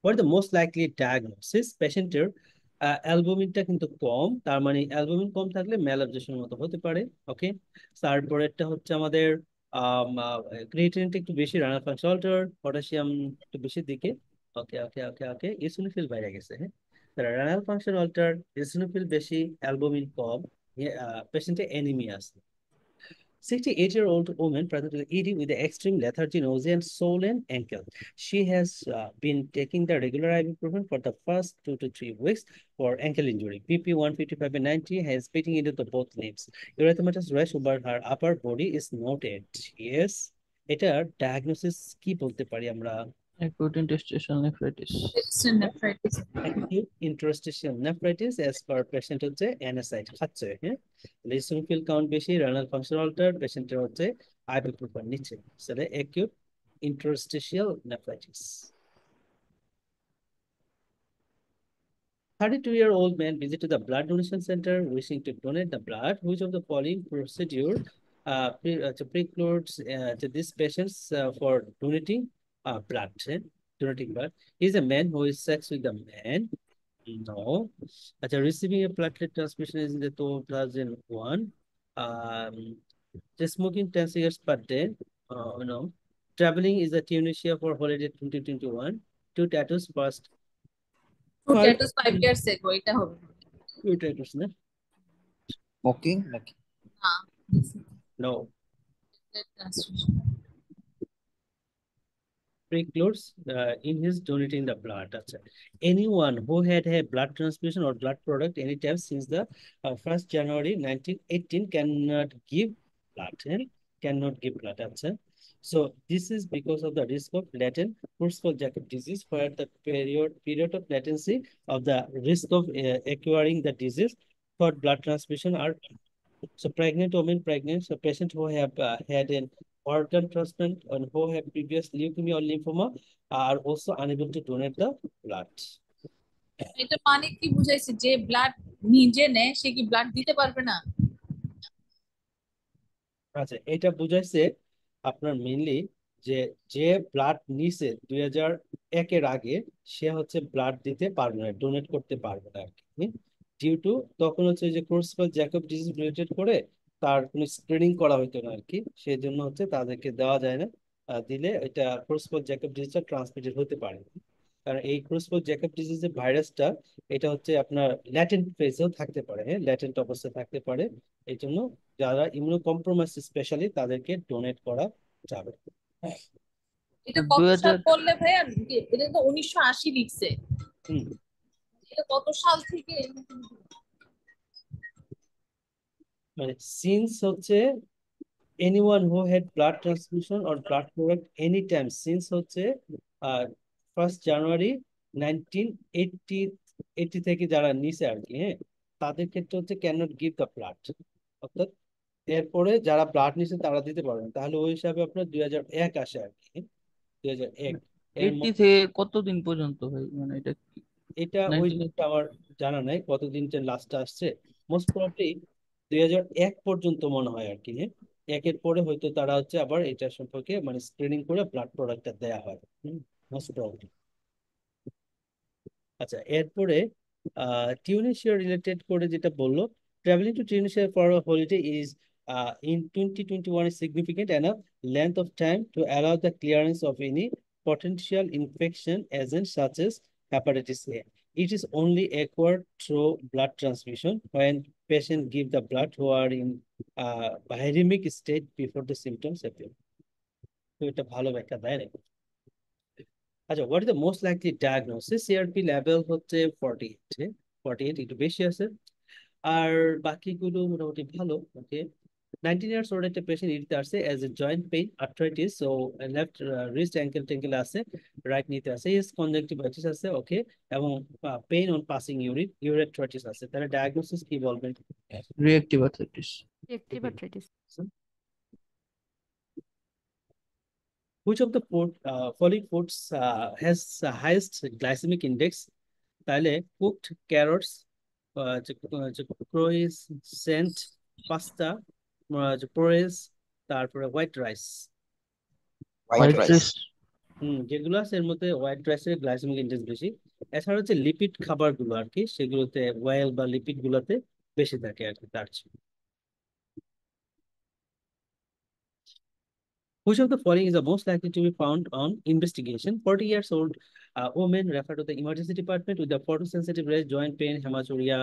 What is the most likely diagnosis? পেশেন্টের অ্যালবুমিনটা কিন্তু কম, তার মানে অ্যালবুমিন কম থাকলে ম্যালাবজেশনের মতো হতে পারে। ওকে, তারপরেরটা হচ্ছে আমাদের ক্রিয়েটিনিনটা একটু বেশি, রানার ফাংশন অল্টার, পটাশিয়াম একটু বেশির দিকে। ওকে ওকে ওকে ওকে, ইসিনোফিল বাইরে গেছে, হ্যাঁ, তারা রানার ফাংশন অল্টার, ইসিনোফিল বেশি, অ্যালবুমিন কম, পেশেন্টে অ্যানিমিয়া আছে। 68-year-old woman presented with ED with the extreme lethargy, nausea, and swollen ankle. She has been taking the regular ibuprofen for the first 2 to 3 weeks for ankle injury. BP 155 and 90 has splitting into the both limbs. Erythematous rash over her upper body is noted. Yes, এটার diagnosis কি বলতে পারি আমরা? acute interstitial nephritis. Resistant nephritis। Acute interstitial nephritis as per patient হচ্ছে NSAID খাচ্ছে, হ্যাঁ, লিসোফিল count বেশি, রানাল function alter, পেশেন্টের হচ্ছে আইবুপ্রোফেন নিচ্ছে, সেটা acute interstitial nephritis. 32-year-old man visited the blood donation center wishing to donate the blood. Which of the following procedure precludes these patients for donating blood? Donating blood. Is a man who is sex with a man? No. Receiving a platelet transfusion is in the 2001. The smoking 10 cigarettes per day? No. Traveling is a Tunisia for holiday 2021. 2 tattoos past Two 5 tattoos 5 years ago, এটা হবে। 2 tattoos, no? Smoking নাকি? না, No. blood transfusion। Precludes in his donating the blood. Anyone who had a blood transfusion or blood product anytime since the 1st January 1918 cannot give blood. Cannot give blood. So this is because of the risk of latent Creutzfeldt-Jakob disease, where the period of latency of the risk of acquiring the disease for blood transfusion are. So pregnant women, so patients who have had an organ transplant and who have previous leukemia or lymphoma are also unable to donate the blood. এটা মানে কি বুঝাইছে, যে blood নিজে নেয় সে কি blood দিতে পারবে না? আচ্ছা, এটা বুঝাইছে আপনার মেইনলি যে যে ব্লাড নিছে 2001-এর আগে, সে হচ্ছে ব্লাড দিতে পারবে না, ডোনেট করতে পারবে না আর কি, ডিউ টু তখন হচ্ছে যে ক্রুজফেল্ড-জ্যাকব ডিজিজ রিলেটেড করে তার কোনো স্ক্রিনিং করা হতো না আর কি, সেই জন্য হচ্ছে তাদেরকে দেওয়া যায় না, দিলে এটা ক্রুজফেল্ড-জ্যাকব ডিজিজটা ট্রান্সমিটেড হতে পারে। কারণ এই ক্রুজফেল্ড-জ্যাকব ডিজিজের ভাইরাসটা এটা হচ্ছে আপনার ল্যাটেন্ট ফেজেও থাকতে পারে, হ্যাঁ, ল্যাটেন্ট অবস্থায় থাকতে পারে, এই জন্য যারা ইমিউনো কম্প্রোমাইজ স্পেশালি তাদেরকে ডোনেট করা যাবে। এটা দুই কত সাল হাজার বললে ভাইয়া? এটা তো 1980 লিখছে। হুম, এটা কত সাল থেকে? মানে সিন্স হচ্ছে anyone who had blood transfusion or blood product anytime since হচ্ছে 1st January 1980 থেকে যারা নিছে আর কি, হ্যাঁ, তাদের ক্ষেত্রে হচ্ছে ক্যানট গিভ দ্য ব্লাড, অর্থাৎ এরপরে যারা ব্লাড নিছে তারা দিতে পারবেন, তাহলে ওই হিসাবে আপনার 2001 আসে আর কি, 2001 এর 80 থেকে কতদিন পর্যন্ত ভাই, মানে এটা এটা ওই 1980? আমার জানা নাই কতদিন লাস্ট আসছে, মোস্ট প্রবাবলি 2001 পর্যন্ত মনে হয় আর কি, হ্যাঁ। একের পরে হয়তো তারা হচ্ছে আবার এটা সম্পর্কে মানে স্ক্রিনিং করে ব্লাড প্রোডাক্টটা দেয়া হয়। Most probably. আচ্ছা, এরপরে টিউনিশিয়া রিলেটেড করে যেটা বললো, travelling to Tunisia for a holiday is in 2021 is significant enough length of time to allow the clearance of any potential infection agents such as hepatitis A. It is only acquired through blood transfusion when patients give the blood who are in viremic state before the symptoms appear. তো এটা ভালো ব্যাখ্যা দেয় না। আচ্ছা, what is the most likely diagnosis? CRP level হচ্ছে 48, 48 একটু বেশি আছে। আর বাকিগুলো মোটামুটি ভালো। ওকে, 19 years old একটা পেশেন্ট ইডিতে আসছে as a joint pain arthritis, so left wrist ankle ট্যাঙ্কেল আছে, রাইট নিতে আছে, ইস কনজাংটিভাইটিস আছে, ওকে, এবং pain on passing urine, urethritis আছে। তাহলে ডায়াগনোসিস কি বলবেন? Reactive arthritis. Reactive arthritis. Which of the following foods has the highest glycemic index? তাহলে কুকড ক্যারটস, ক্রোয়েসেন্ট, পাস্তা, পোরেজ, তারপরে white rice. White white rice. Rice. যেগুলো আছে এর মধ্যে হোয়াইট রাইসের গ্লাইসেমিক ইন্ডেক্স বেশি। এছাড়া হচ্ছে লিপিড খাবারগুলো আর কি, সেগুলোতে ওয়েল বা লিপিড গুলোতে বেশি থাকে আর কি তার চেয়ে। Which of the following is the most likely to be found on investigation? 40 years old woman referred to the emergency department with the photosensitive raised joint pain, hematuria,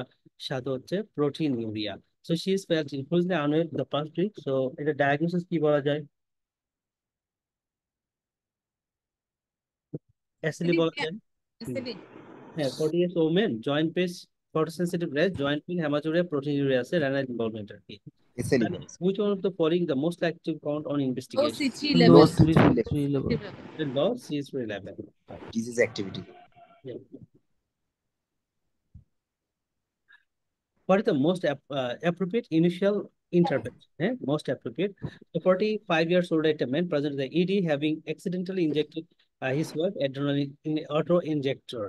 সাথে হচ্ছে proteinuria. So she is felt increasingly unwell the past week. So এটা diagnosis কি বলা যায়? অ্যাসিলি বলা যায়। হ্যাঁ, 40 years old woman, joint pain, photosensitive raised joint pain, hematuria, proteinuria আছে, renal involvement আর কি। SLE. Which one of the following the most likely to be found on Low investigation? C3 low level. C3 level. The low C3 level. Disease activity. Yeah. What is the most appropriate initial intervention? Most appropriate. So 45 years old at a man present with the ED having accidentally injected his wife adrenaline in auto injector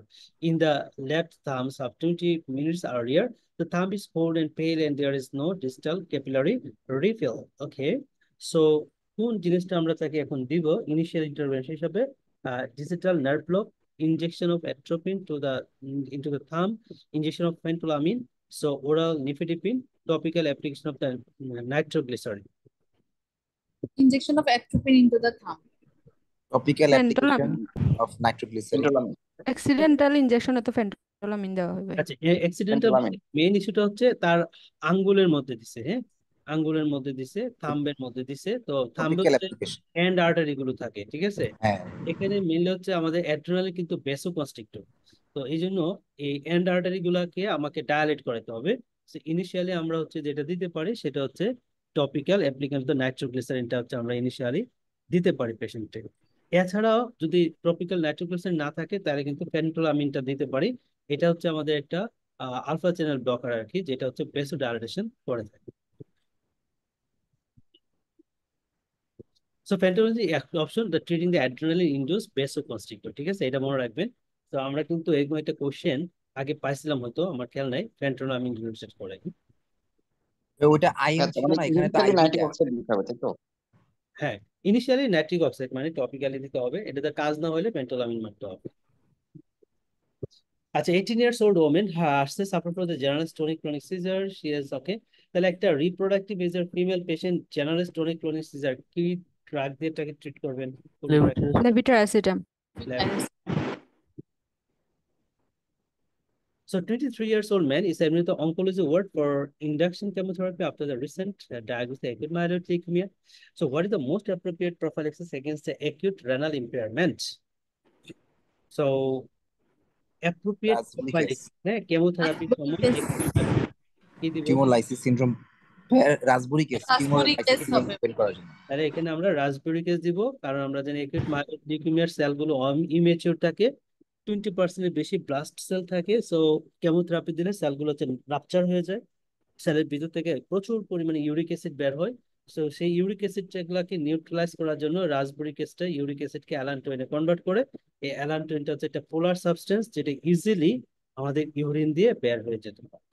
in the left thumb of 20 minutes earlier. The thumb is cold and pale and there is no distal capillary refill. Okay. So কোন জিনিসটা আমরা তাকে এখন দিব initial intervention হিসেবে? Digital nerve block, injection of atropine into the thumb, injection of phentolamine, so oral nifedipine, topical application of the nitroglycerin. Injection of atropine into the thumb. Topical application phentolamine. Of nitroglycerin. Phentolamine. Accidental ইনজেকশনে তো phentolamine দেওয়া হবে। আচ্ছা, accidental পেন্টোলামিন। Main ইস্যুটা হচ্ছে তার আঙ্গুলের মধ্যে দিছে, হ্যাঁ, আঙ্গুলের মধ্যে দিছে, থাম্বের মধ্যে দিছে। তো থাম্বে টপিক্যাল হচ্ছে অ্যাপ্লিকেশন। হ্যান্ড আর্টারি গুলো থাকে, ঠিক আছে। হ্যাঁ। এখানে মেইনলি হচ্ছে আমাদের অ্যাড্রিনালিন কিন্তু ভ্যাসোকনস্ট্রিক্টর, তো এই জন্য এই হ্যান্ড আর্টারি গুলাকে আমাকে ডায়ালেট করাতে হবে। ইনিশিয়ালি আমরা হচ্ছে যেটা দিতে পারি সেটা হচ্ছে টপিক্যাল অ্যাপ্লিকেশন অফ নাইট্রোগ্লিসারিনটা হচ্ছে আমরা ইনিশিয়ালি দিতে পারি পেশেন্টকে। এছাড়াও যদি টপিক্যাল নাইট্রোগ্লিসারিন না থাকে তাহলে কিন্তু ফেন্টোলামিনটা দিতে পারি। এটা হচ্ছে আমাদের একটা আলফা চ্যানেল ব্লকার আর কি, যেটা হচ্ছে ভ্যাসোডাইলেশন করে থাকে। সো ফেন্টোলামিন একটা option the treating the adrenaline induced vasoconstrictor, ঠিক আছে, এটা মনে রাখবেন। তো আমরা কিন্তু এরকম একটা কোশ্চেন আগে পাইছিলাম, হয়তো আমার খেয়াল নাই, ফেন্টোলামিন রিলেটেড করে। ওইটা আইএম আচ্ছা, ছিল মানে না, এখানে তো ইনিশিয়ালি নাইট্রিক আইভিটা। অক্সাইড দিতে হবে, তাই তো? হ্যাঁ, ইনিশিয়ালি নাইট্রিক অক্সাইড মানে টপিক্যালি দিতে হবে, এটাতে কাজ না হলে ফেন্টোলামিন মারতে হবে। আচ্ছা, 18 years old woman আসছে suffer from the general tonic clonic seizure, she is okay. তাহলে একটা রিপ্রোডাক্টিভ এজের female patient general tonic clonic seizure কি ড্রাগ দিয়ে এটাকে ট্রিট করবেন? লেভিটারাসিটাম। So 23 years old man is admitted to oncology ward for induction chemotherapy after the recent diagnosis of acute myeloid leukemia. So what is the most appropriate prophylaxis against the acute renal impairment? So appropriate রাজবুলিক prophylaxis, chemotherapy কি দিব? টিউমোলাইসিস syndrome. রাজবুরিক acid টিউমোলাইসিস হবে। বের করার জন্য। তাহলে এখানে আমরা রাসবেরিক acid দিব, কারণ আমরা জানি একিউট মাইলোইড লিউকেমিয়ার সেলগুলো ইমেচিউর থাকে, 20% বেশি ব্লাস্ট সেল থাকে। সো কেমোথেরাপি দিলে সেলগুলো হচ্ছে রাপচার হয়ে যায়, সেলের ভিতর থেকে প্রচুর পরিমাণে ইউরিক অ্যাসিড বের হয়। সো সেই ইউরিক অ্যাসিডগুলোকে নিউট্রালাইজ করার জন্য রাসবেরিক অ্যাসিডটা ইউরিক অ্যাসিডকে অ্যালান্টোইনে কনভার্ট করে। এই অ্যালান্টোইনটা হচ্ছে একটা পোলার সাবস্টেন্স, যেটা ইজিলি আমাদের ইউরিন দিয়ে বের হয়ে যেতে পারে।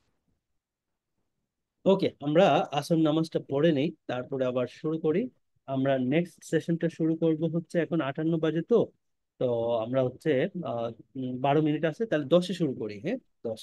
ওকে, আমরা আসর নামাজটা পড়ে নেই, তারপরে আবার শুরু করি। আমরা নেক্সট সেশনটা শুরু করব হচ্ছে এখন 58 বাজে তো। তো আমরা হচ্ছে 12 মিনিট আছে, তাহলে 10-এ শুরু করি, হ্যাঁ 10।